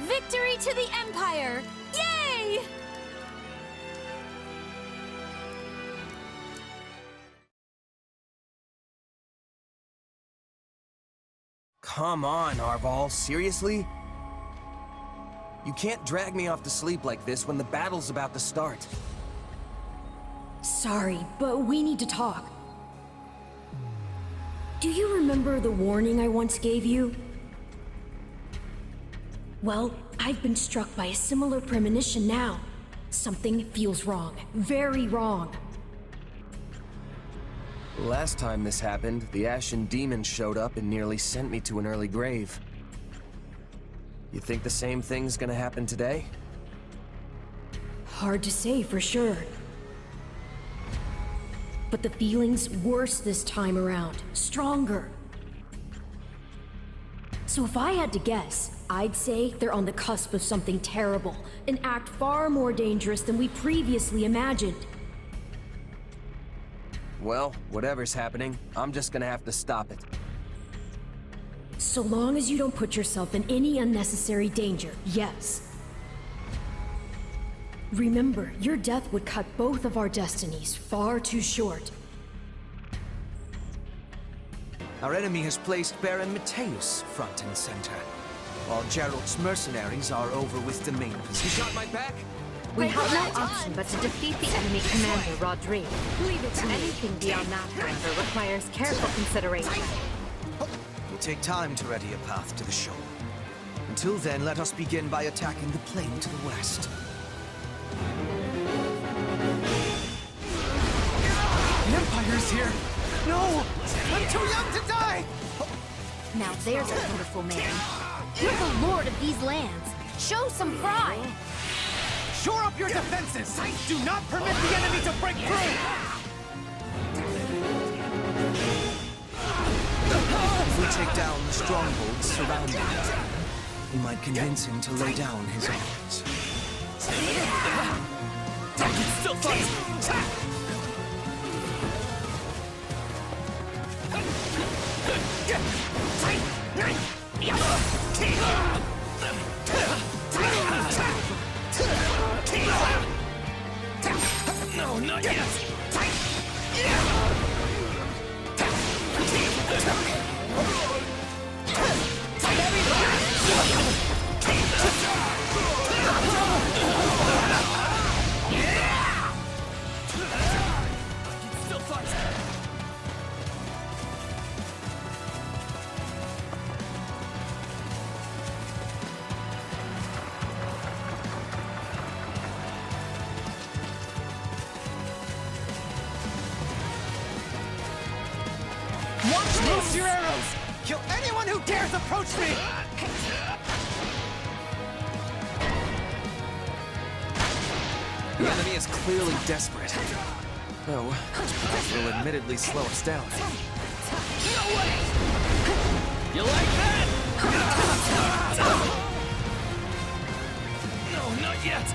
Victory to the Empire! Yay! Come on, Arval, seriously? You can't drag me off to sleep like this when the battle's about to start. Sorry, but we need to talk. Do you remember the warning I once gave you? Well, I've been struck by a similar premonition now. Something feels wrong. Very wrong. Last time this happened, the Ashen Demon showed up and nearly sent me to an early grave. You think the same thing's gonna happen today? Hard to say for sure. But the feeling's worse this time around. Stronger. So if I had to guess, I'd say they're on the cusp of something terrible. An act far more dangerous than we previously imagined. Well, whatever's happening, I'm just gonna have to stop it. So long as you don't put yourself in any unnecessary danger, yes. Remember, your death would cut both of our destinies far too short. Our enemy has placed Baron Mateus front and center, while Gerald's mercenaries are over with the main position. You got my back? We have no option but to defeat the enemy commander, Rodrigue. Leave it to me. Anything beyond that, however, requires careful consideration. It will take time to ready a path to the shore. Until then, let us begin by attacking the plain to the west. The Empire's here! No! I'm too young to die! Now there's a wonderful man. You're the lord of these lands. Show some pride! Shore up your defenses! Do not permit the enemy to break through! If we take down the strongholds surrounding it, we might convince him to lay down his arms. I can still fight! not yet! Still fight! Loose your arrows! Kill anyone who dares approach me! The enemy is clearly desperate. Though, his path will admittedly slow us down. No way! You like that? No, not yet!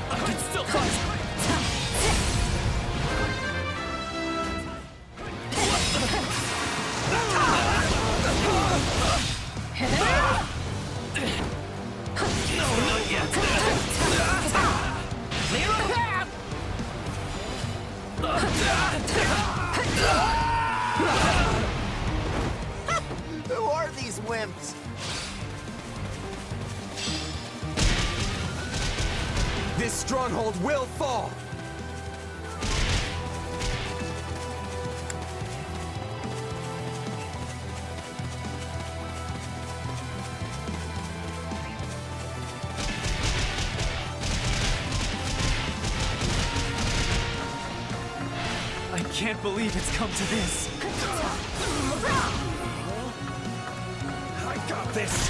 I can still fight! No, not yet! Clear a path! Who are these wimps? This stronghold will fall! I can't believe it's come to this. I got this!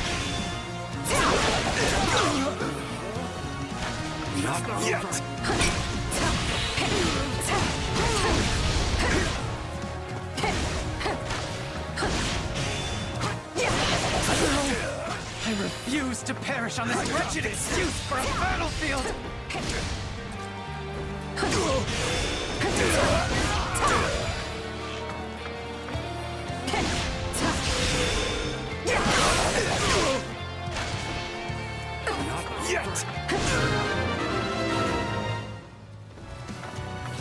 Not yet! I refuse to perish on this wretched excuse for a battlefield! Not yet!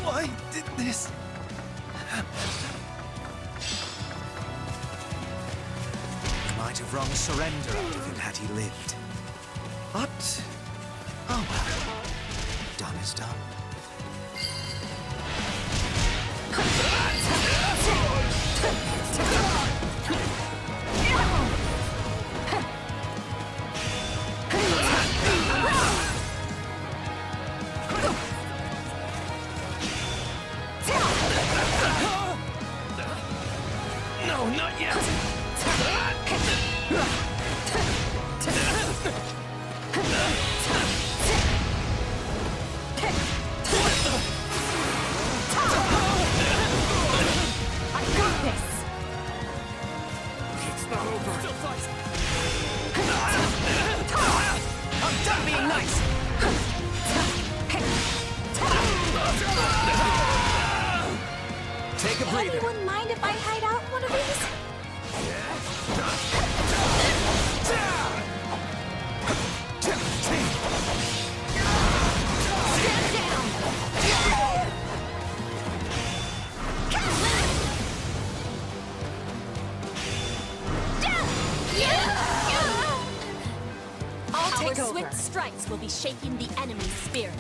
Why did this? Might have wrung surrender out of him had he lived. But, oh well, done is done. No, not yet! I got this! It's not over. Still fight! I'm done being nice! Take a breather. Anyone mind if I hide out one of these? Stand down! I'll take Our over. swift strikes will be shaking the enemy's spirit.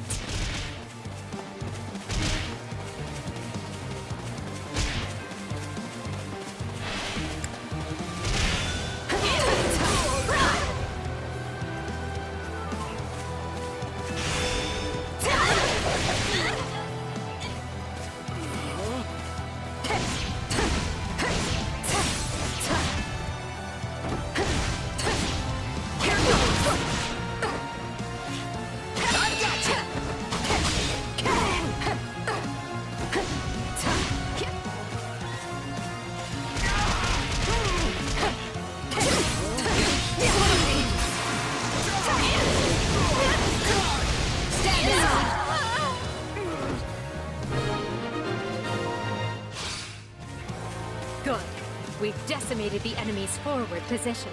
We've decimated the enemy's forward position.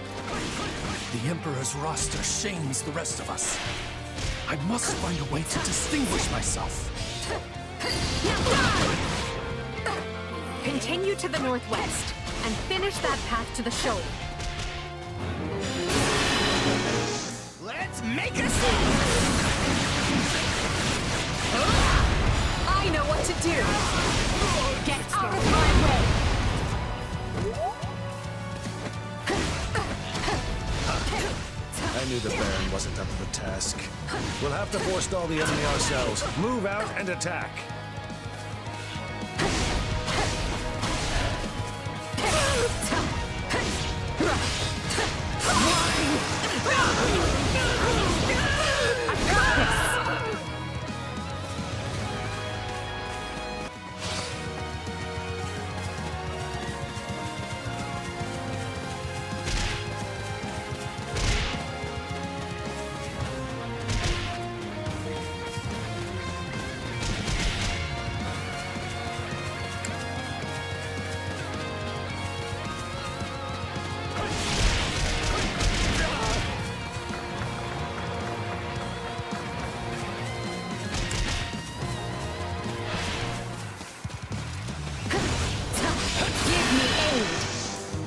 The Emperor's roster shames the rest of us. I must find a way to distinguish myself. Continue to the northwest and finish that path to the shoal. Let's make a scene! I know what to do! Get out of my way! I knew the Baron wasn't up to the task. We'll have to forestall the enemy ourselves. Move out and attack.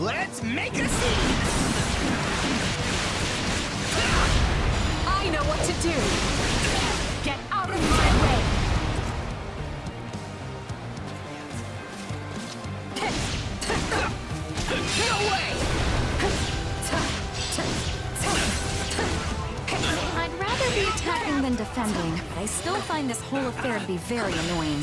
Let's make a scene! I know what to do! Get out of my way! Get away! I'd rather be attacking than defending, but I still find this whole affair to be very annoying.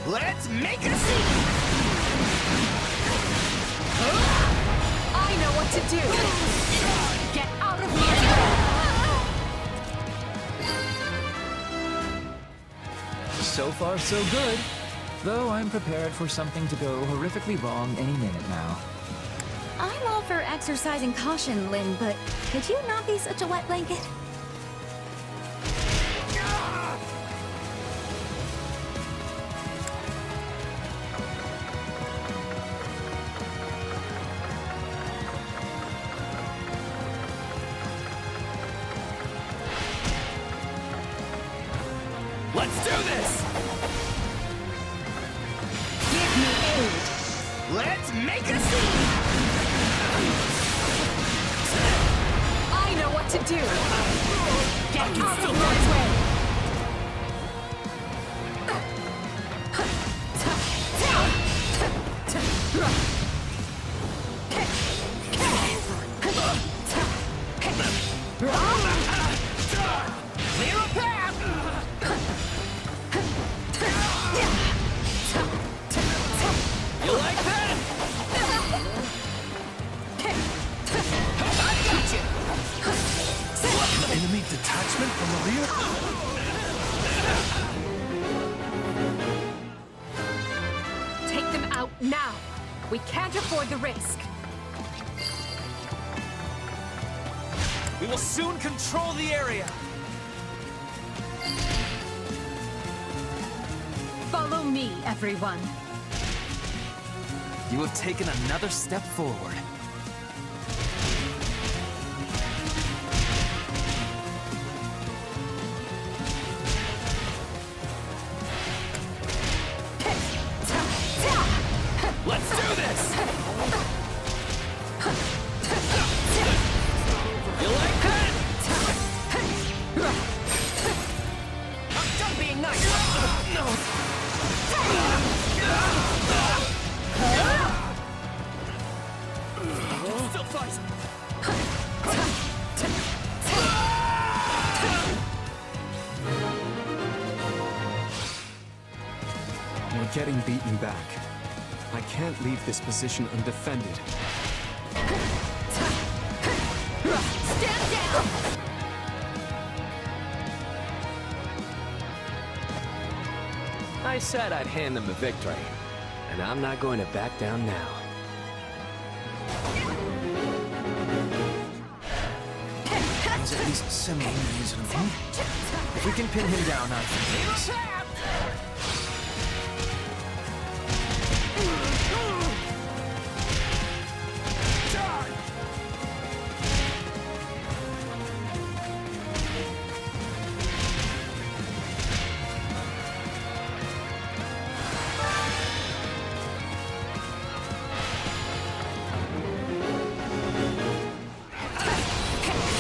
Let's make a scene! I know what to do! Get out of my way! So far, so good. Though I'm prepared for something to go horrifically wrong any minute now. I'm all for exercising caution, Lynn, but could you not be such a wet blanket? Let's do this! Give me aid! Let's make a scene! I know what to do! Get out of my way! Clear a path! You like that? I got you! Enemy detachment from the rear? Take them out now! We can't afford the risk! We will soon control the area! Follow me, everyone! You have taken another step forward. getting beaten back. I can't leave this position undefended. Stand down! I said I'd hand them the victory, and I'm not going to back down now. He's at least semi-reasonable. If we can pin him down, I think this.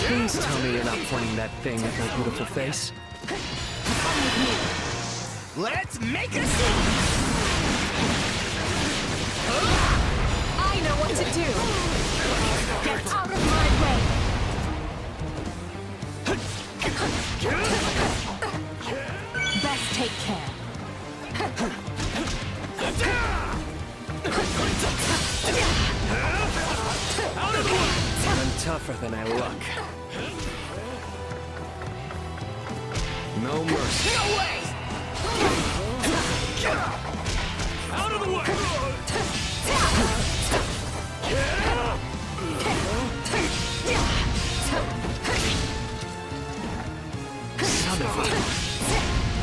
Please tell me you're not pointing that thing at my beautiful face. Come with me. Let's make a scene! I know what to do! Get out of my way! Best take care. I'm tougher than I look. No mercy. No way! Out of the way! Son of a...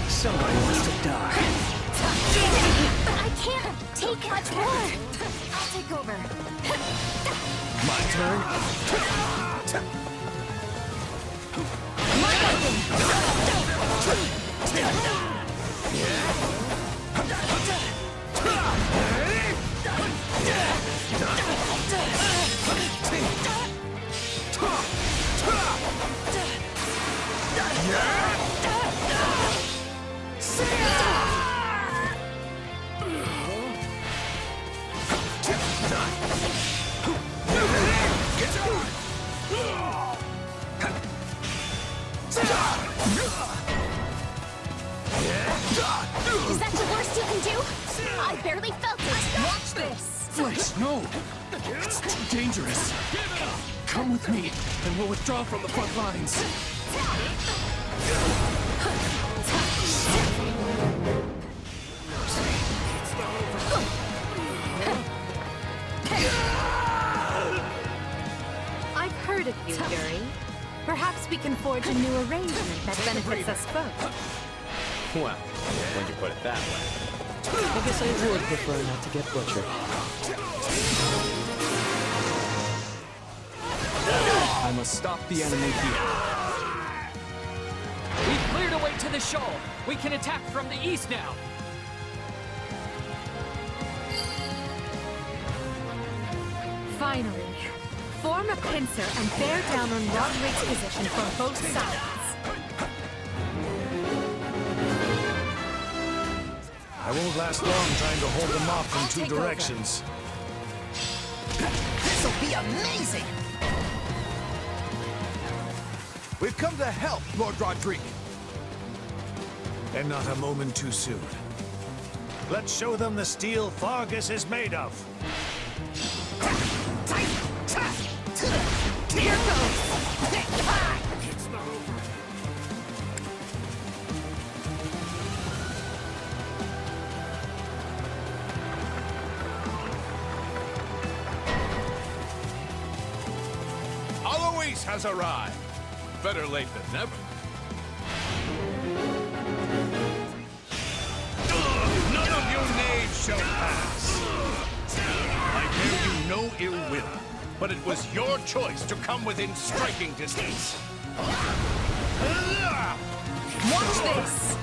Somebody wants to die. I can't take much more. I'll take over. My turn? Is that the worst you can do? I barely felt it. Watch this! Flesh, no! It's too dangerous. Come with me, and we'll withdraw from the front lines. I've heard of you, Yuri. Perhaps we can forge a new arrangement that benefits us both. Well, when you put it that way. I guess I would prefer not to get butchered. I must stop the enemy here. We've cleared a way to the shoal. We can attack from the east now. Finally, form a pincer and bear down on Roderick's position from both sides. I won't last long trying to hold them off from two directions. This'll be amazing! We've come to help, Lord Roderick. And not a moment too soon. Let's show them the steel Fargus is made of. Here goes! It's not over. Alois has arrived. Better late than never. None of your knaves shall pass. I bear you no ill will, but it was your choice to come within striking distance. Watch this!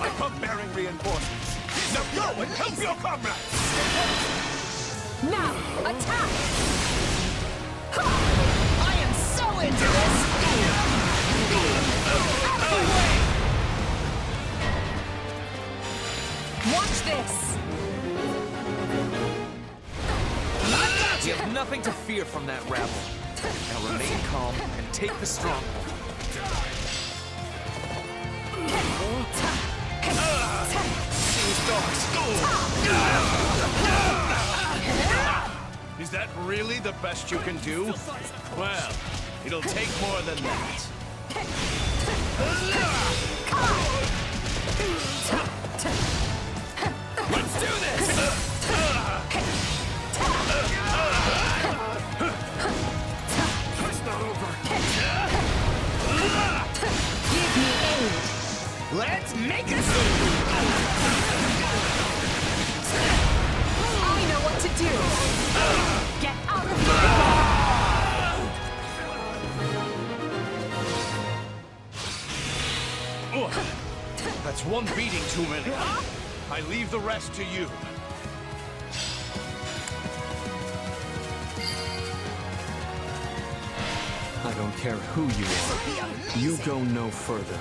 I come bearing reinforcements. Now go and help your comrades! Now, attack! I am so into this! Out of the way! Watch this! You have nothing to fear from that rabble. Now remain calm and take the stronghold. These dogs. that really the best you can do? Well, it'll take more than that. Let's do this! It's not over. Give me aid. Let's make a scene! I know what to do. Get out of my way! That's one beating too many. I leave the rest to you. I don't care who you are. You go no further.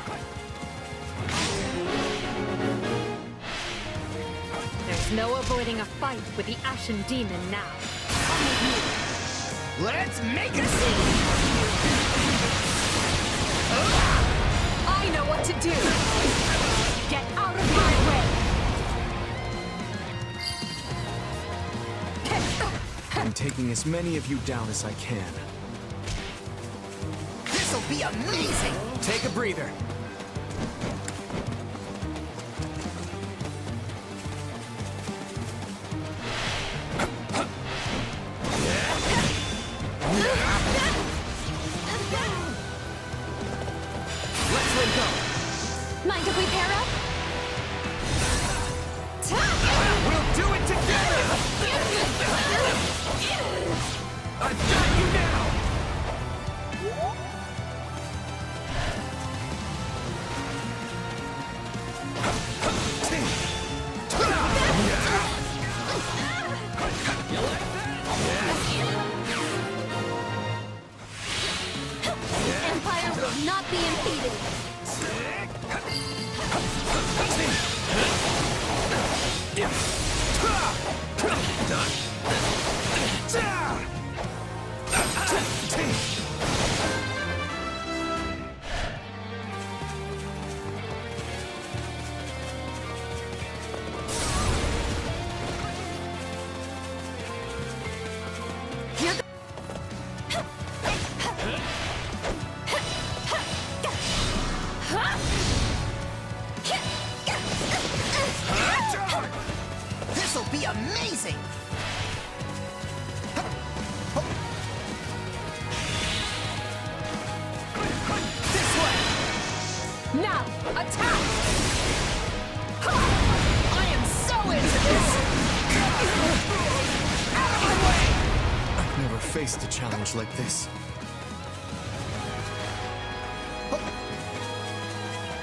There's no avoiding a fight with the Ashen Demon now. Come with me. Let's make a scene! I know what to do. Get out of my way. I'm taking as many of you down as I can. This'll be amazing! Take a breather. Let's let go! Mind if we pair up? We'll do it together! I've got you now! Empire will not be impeded. This'll be amazing! This way! Now, attack! I am so into this! Out of my way! I've never faced a challenge like this.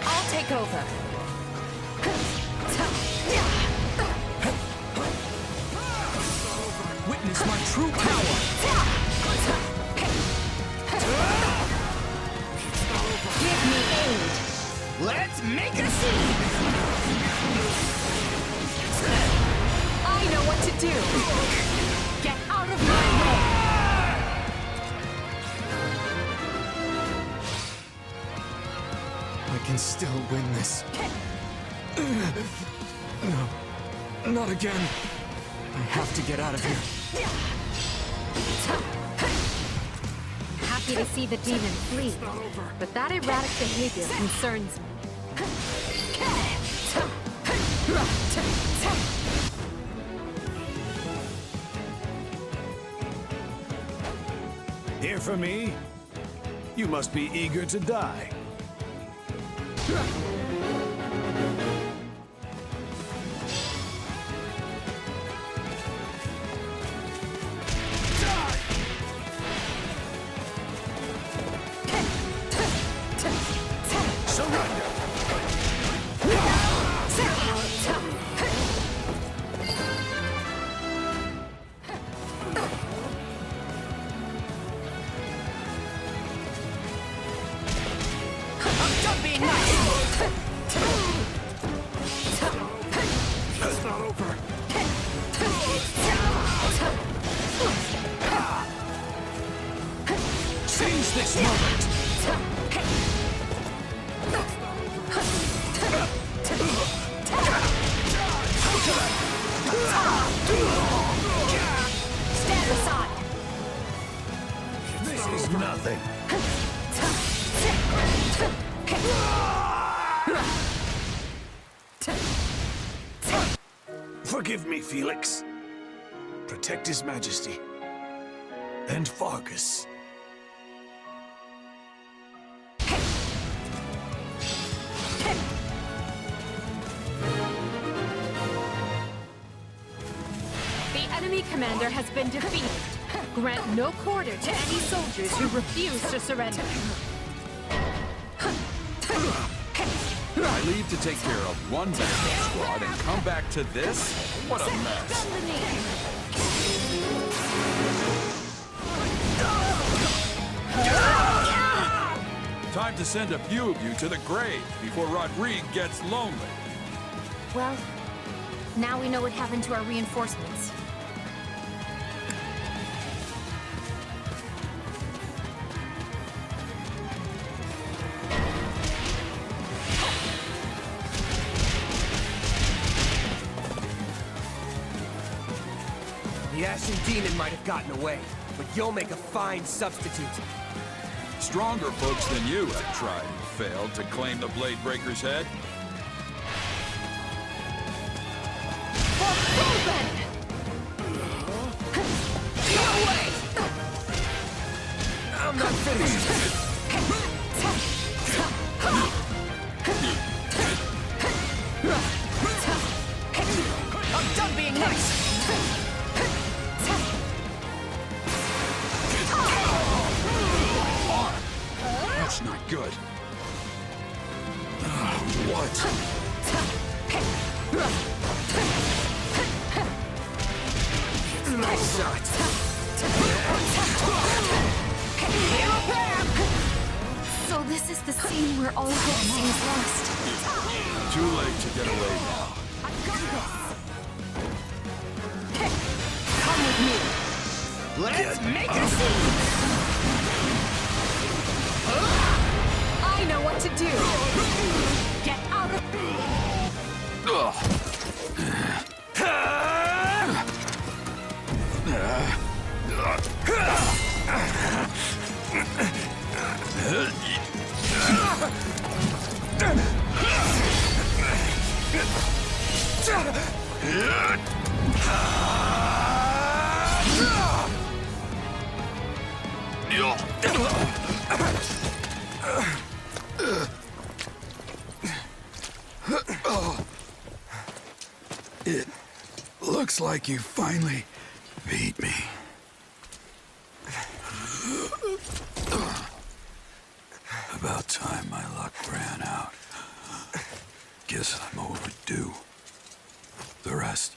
I'll take over. Witness my true power! Give me aid. Let's make a scene! I know what to do. Get out of my way. I can still win this. No, not again. I have to get out of here. Happy to see the demon flee, but that erratic behavior concerns me. Here for me? You must be eager to die. Seize this moment! Stand aside! Forgive me, Felix. Protect His Majesty. And Fargus. The enemy commander has been defeated. Grant no quarter to any soldiers who refuse to surrender. I leave to take care of one backup squad and come back to this? What a mess. Time to send a few of you to the grave before Rodrigue gets lonely. Well, now we know what happened to our reinforcements. The Ashen Demon might have gotten away, but you'll make a fine substitute. Stronger folks than you have tried and failed to claim the Bladebreaker's head. I'm not finished. I'm done being nice! That's not good. What? Nice shot. So this is the scene where all hope seems lost. Too late to get away now. Come with me! Let's make a scene! I know what to do. Get out of... It looks like you finally beat me. About time my luck ran out. Guess I'm overdue. The rest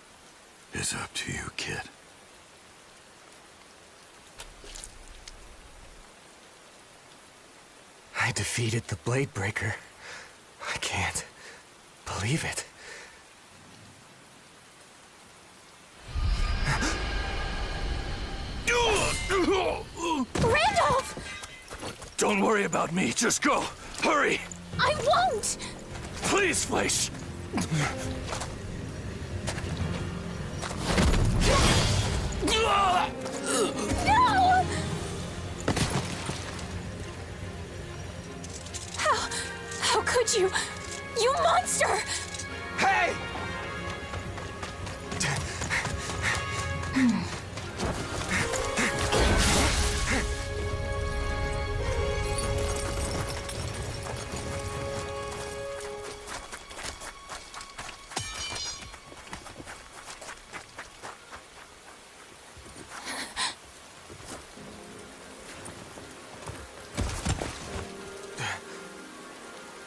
is up to you, kid. I defeated the Bladebreaker. I can't believe it. Randolph! Don't worry about me, just go. Hurry! I won't! Please, Fleisch! No! How could you? You monster! Hey!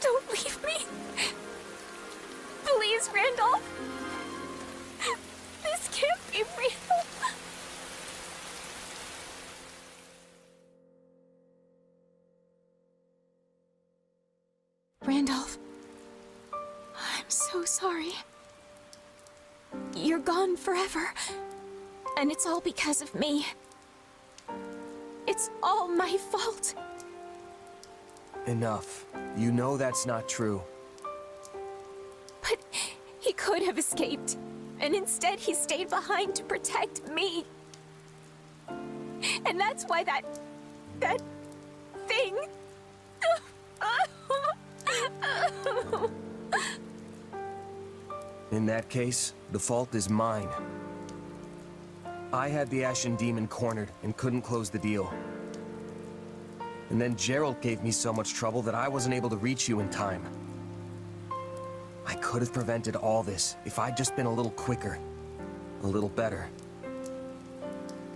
Don't leave me. Please, Randolph. This can't be real. Randolph, I'm so sorry. You're gone forever, and it's all because of me. It's all my fault. Enough. You know that's not true. But he could have escaped, and instead he stayed behind to protect me. And that's why that thing... In that case, the fault is mine. I had the Ashen Demon cornered and couldn't close the deal. And then Gerald gave me so much trouble that I wasn't able to reach you in time. I could have prevented all this if I'd just been a little quicker, a little better.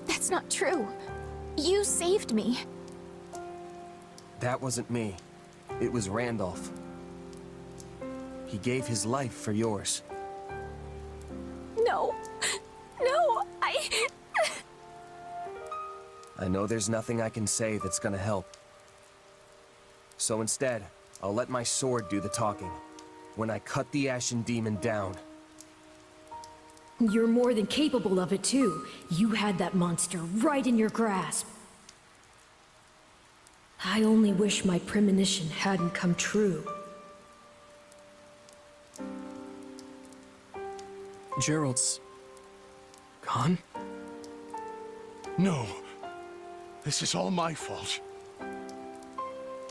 That's not true. You saved me. That wasn't me. It was Randolph. He gave his life for yours. No. No, I know there's nothing I can say that's gonna help. So instead, I'll let my sword do the talking. When I cut the Ashen Demon down. You're more than capable of it, too. You had that monster right in your grasp. I only wish my premonition hadn't come true. Gerald's gone? No. This is all my fault.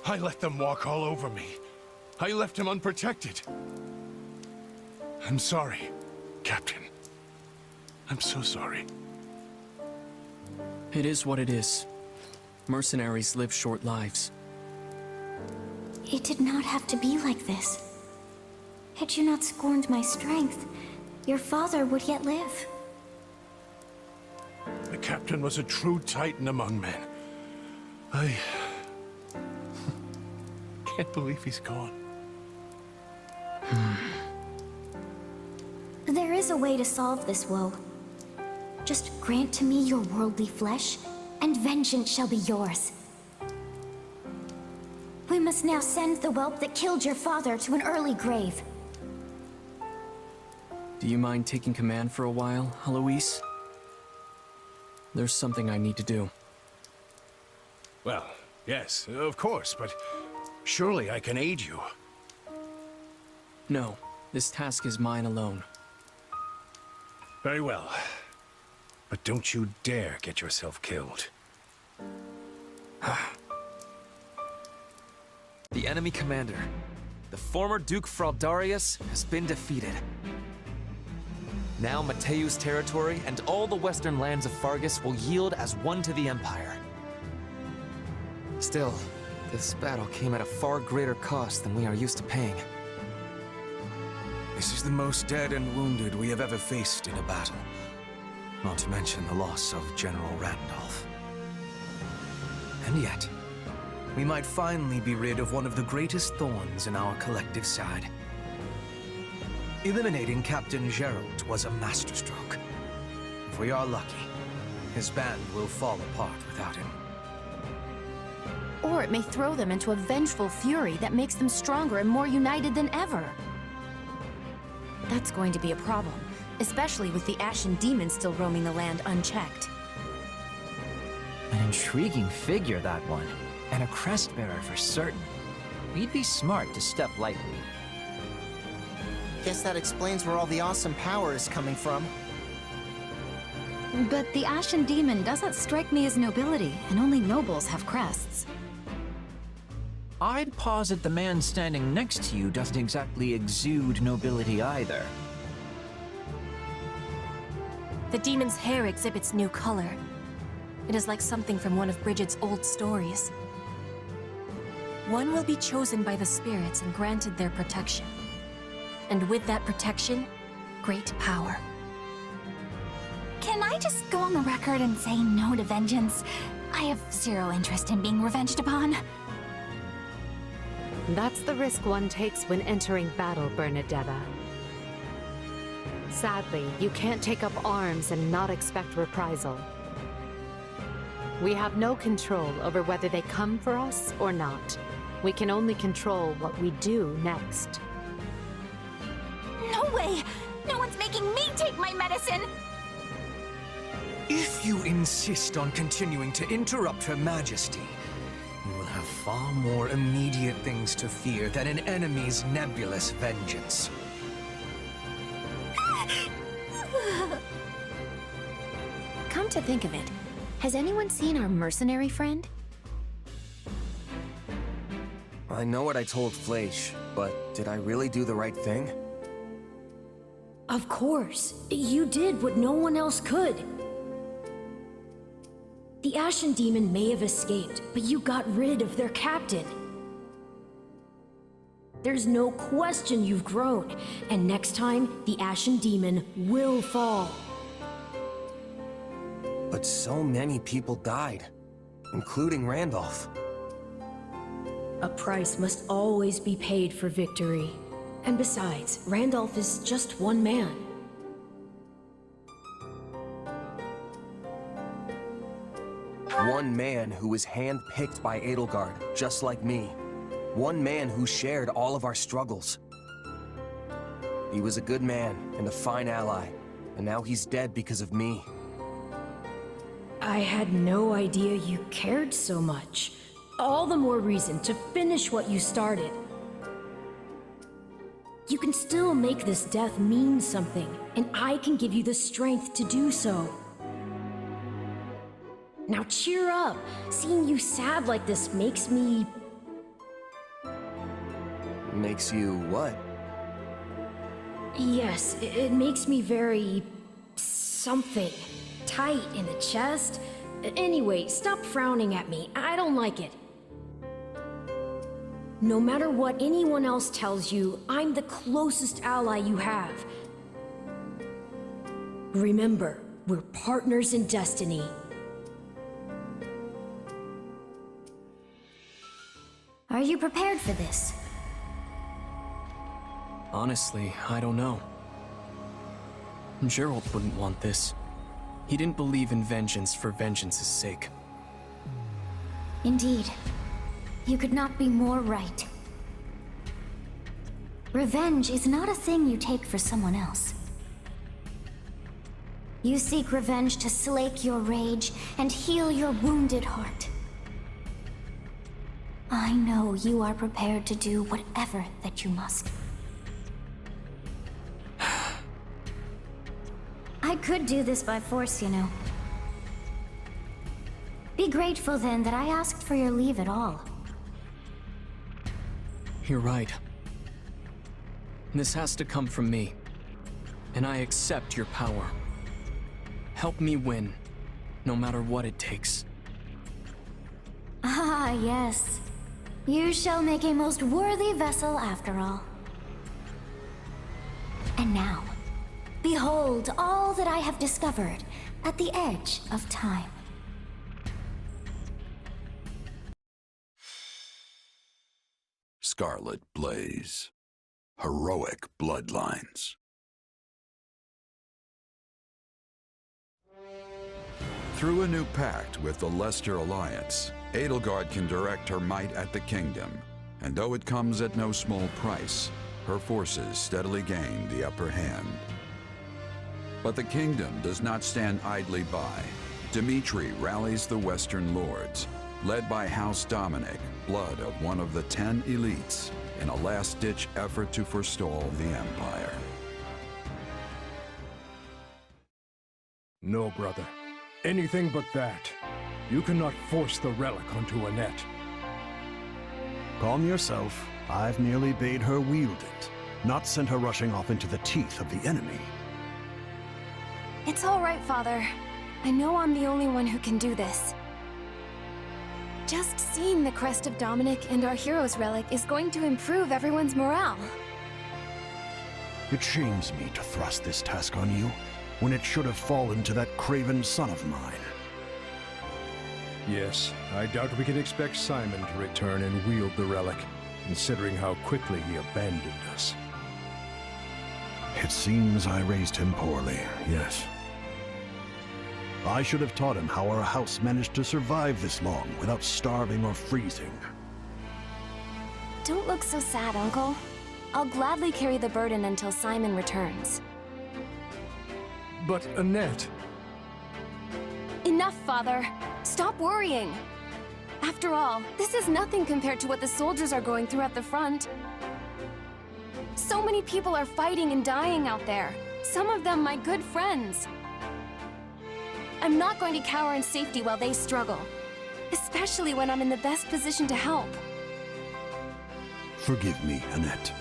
I let them walk all over me. I left him unprotected. I'm sorry, Captain. I'm so sorry. It is what it is. Mercenaries live short lives. It did not have to be like this. Had you not scorned my strength, your father would yet live. The Captain was a true titan among men. I can't believe he's gone. There is a way to solve this woe. Just grant to me your worldly flesh, and vengeance shall be yours. We must now send the whelp that killed your father to an early grave. Do you mind taking command for a while, Heloise? There's something I need to do. Well, yes, of course, but surely I can aid you. No, this task is mine alone. Very well. But don't you dare get yourself killed. The enemy commander, the former Duke Fraldarius, has been defeated. Now Mateu's territory and all the western lands of Fargus will yield as one to the Empire. Still, this battle came at a far greater cost than we are used to paying. This is the most dead and wounded we have ever faced in a battle. Not to mention the loss of General Randolph. And yet, we might finally be rid of one of the greatest thorns in our collective side. Eliminating Captain Gerald was a masterstroke. If we are lucky, his band will fall apart without him. Or it may throw them into a vengeful fury that makes them stronger and more united than ever. That's going to be a problem, especially with the Ashen Demon still roaming the land unchecked. An intriguing figure, that one. And a crest bearer for certain. We'd be smart to step lightly. Guess that explains where all the awesome power is coming from. But the Ashen Demon doesn't strike me as nobility, and only nobles have crests. I'd posit the man standing next to you doesn't exactly exude nobility either. The demon's hair exhibits new color. It is like something from one of Bridget's old stories. One will be chosen by the spirits and granted their protection. And with that protection, great power. Can I just go on the record and say no to vengeance? I have zero interest in being revenged upon. That's the risk one takes when entering battle, Bernadetta. Sadly, you can't take up arms and not expect reprisal. We have no control over whether they come for us or not. We can only control what we do next. No way! No one's making me take my medicine! If you insist on continuing to interrupt Her Majesty, you will have far more immediate things to fear than an enemy's nebulous vengeance. Come to think of it, has anyone seen our mercenary friend? I know what I told Fleisch, but did I really do the right thing? Of course. You did what no one else could. The Ashen Demon may have escaped, but you got rid of their captain. There's no question you've grown, and next time, the Ashen Demon will fall. But so many people died, including Randolph. A price must always be paid for victory. And besides, Randolph is just one man. One man who was hand-picked by Edelgard, just like me. One man who shared all of our struggles. He was a good man and a fine ally, and now he's dead because of me. I had no idea you cared so much. All the more reason to finish what you started. You can still make this death mean something, and I can give you the strength to do so. Now cheer up. Seeing you sad like this makes me... Makes you what? Yes, it makes me very... something. Tight in the chest. Anyway, stop frowning at me. I don't like it. No matter what anyone else tells you, I'm the closest ally you have. Remember, we're partners in destiny. Are you prepared for this? Honestly, I don't know. Gerald wouldn't want this. He didn't believe in vengeance for vengeance's sake. Indeed. You could not be more right. Revenge is not a thing you take for someone else. You seek revenge to slake your rage and heal your wounded heart. I know you are prepared to do whatever that you must. I could do this by force, you know. Be grateful then that I asked for your leave at all. You're right. This has to come from me. And I accept your power. Help me win, no matter what it takes. Ah, yes. You shall make a most worthy vessel after all. And now, behold all that I have discovered at the edge of time. Scarlet Blaze. Heroic bloodlines. Through a new pact with the Leicester Alliance, Edelgard can direct her might at the kingdom, and though it comes at no small price, her forces steadily gain the upper hand. But the kingdom does not stand idly by. Dimitri rallies the Western Lords, led by House Dominic, blood of one of the 10 elites, in a last-ditch effort to forestall the Empire. No, brother. Anything but that. You cannot force the relic onto Annette. Calm yourself. I've merely bade her wield it, not sent her rushing off into the teeth of the enemy. It's all right, Father. I know I'm the only one who can do this. Just seeing the crest of Dominic and our hero's relic is going to improve everyone's morale. It shames me to thrust this task on you, when it should have fallen to that craven son of mine. Yes, I doubt we can expect Simon to return and wield the relic, considering how quickly he abandoned us. It seems I raised him poorly, yes. I should have taught him how our house managed to survive this long without starving or freezing. Don't look so sad, Uncle. I'll gladly carry the burden until Simon returns. But Annette... Enough, Father. Stop worrying. After all, this is nothing compared to what the soldiers are going through at the front. So many people are fighting and dying out there. Some of them my good friends. I'm not going to cower in safety while they struggle. Especially when I'm in the best position to help. Forgive me, Annette.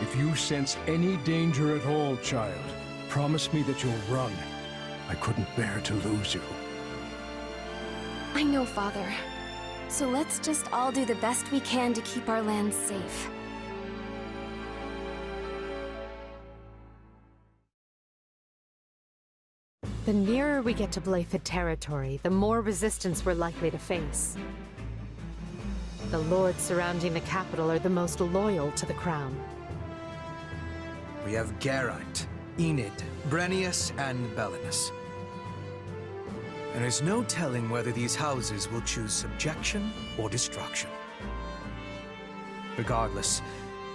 If you sense any danger at all, child, promise me that you'll run. I couldn't bear to lose you. I know, Father. So let's just all do the best we can to keep our land safe. The nearer we get to Bladebreaker territory, the more resistance we're likely to face. The lords surrounding the capital are the most loyal to the crown. We have Geraint, Enid, Brennius, and Belinus. There is no telling whether these houses will choose subjection or destruction. Regardless,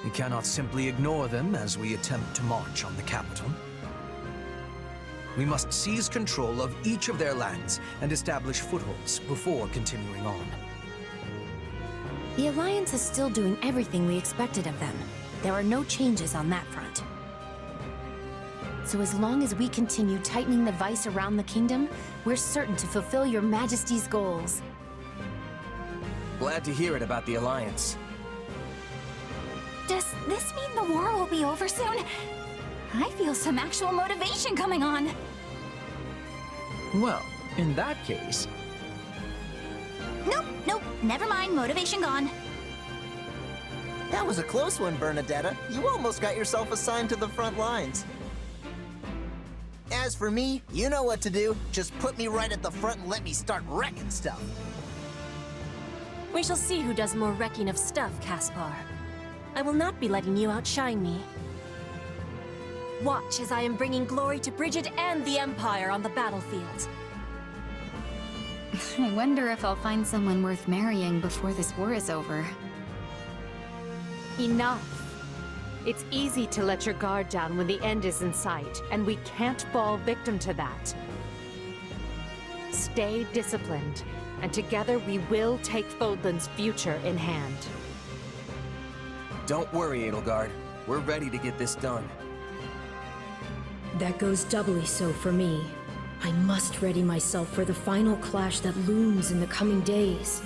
we cannot simply ignore them as we attempt to march on the capital. We must seize control of each of their lands and establish footholds before continuing on. The Alliance is still doing everything we expected of them. There are no changes on that front. So as long as we continue tightening the vice around the kingdom, we're certain to fulfill your Majesty's goals. Glad to hear it about the Alliance. Does this mean the war will be over soon? I feel some actual motivation coming on. Well, in that case... Nope, never mind, motivation gone. That was a close one, Bernadetta. You almost got yourself assigned to the front lines. As for me, you know what to do. Just put me right at the front and let me start wrecking stuff. We shall see who does more wrecking of stuff, Caspar. I will not be letting you outshine me. Watch as I am bringing glory to Bridget and the Empire on the battlefield. I wonder if I'll find someone worth marrying before this war is over. Enough. It's easy to let your guard down when the end is in sight, and we can't fall victim to that. Stay disciplined, and together we will take Fodlan's future in hand. Don't worry, Edelgard. We're ready to get this done. That goes doubly so for me. I must ready myself for the final clash that looms in the coming days.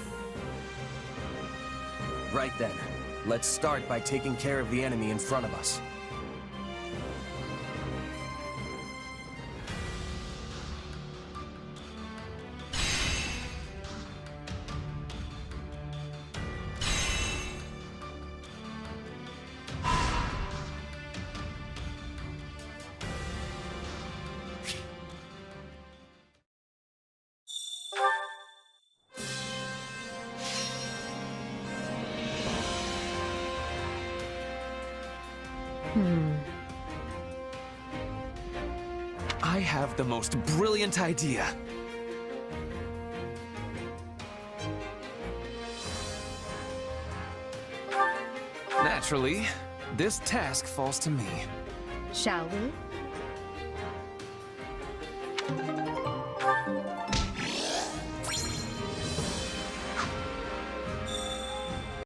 Right then. Let's start by taking care of the enemy in front of us. I have the most brilliant idea. Naturally, this task falls to me. Shall we?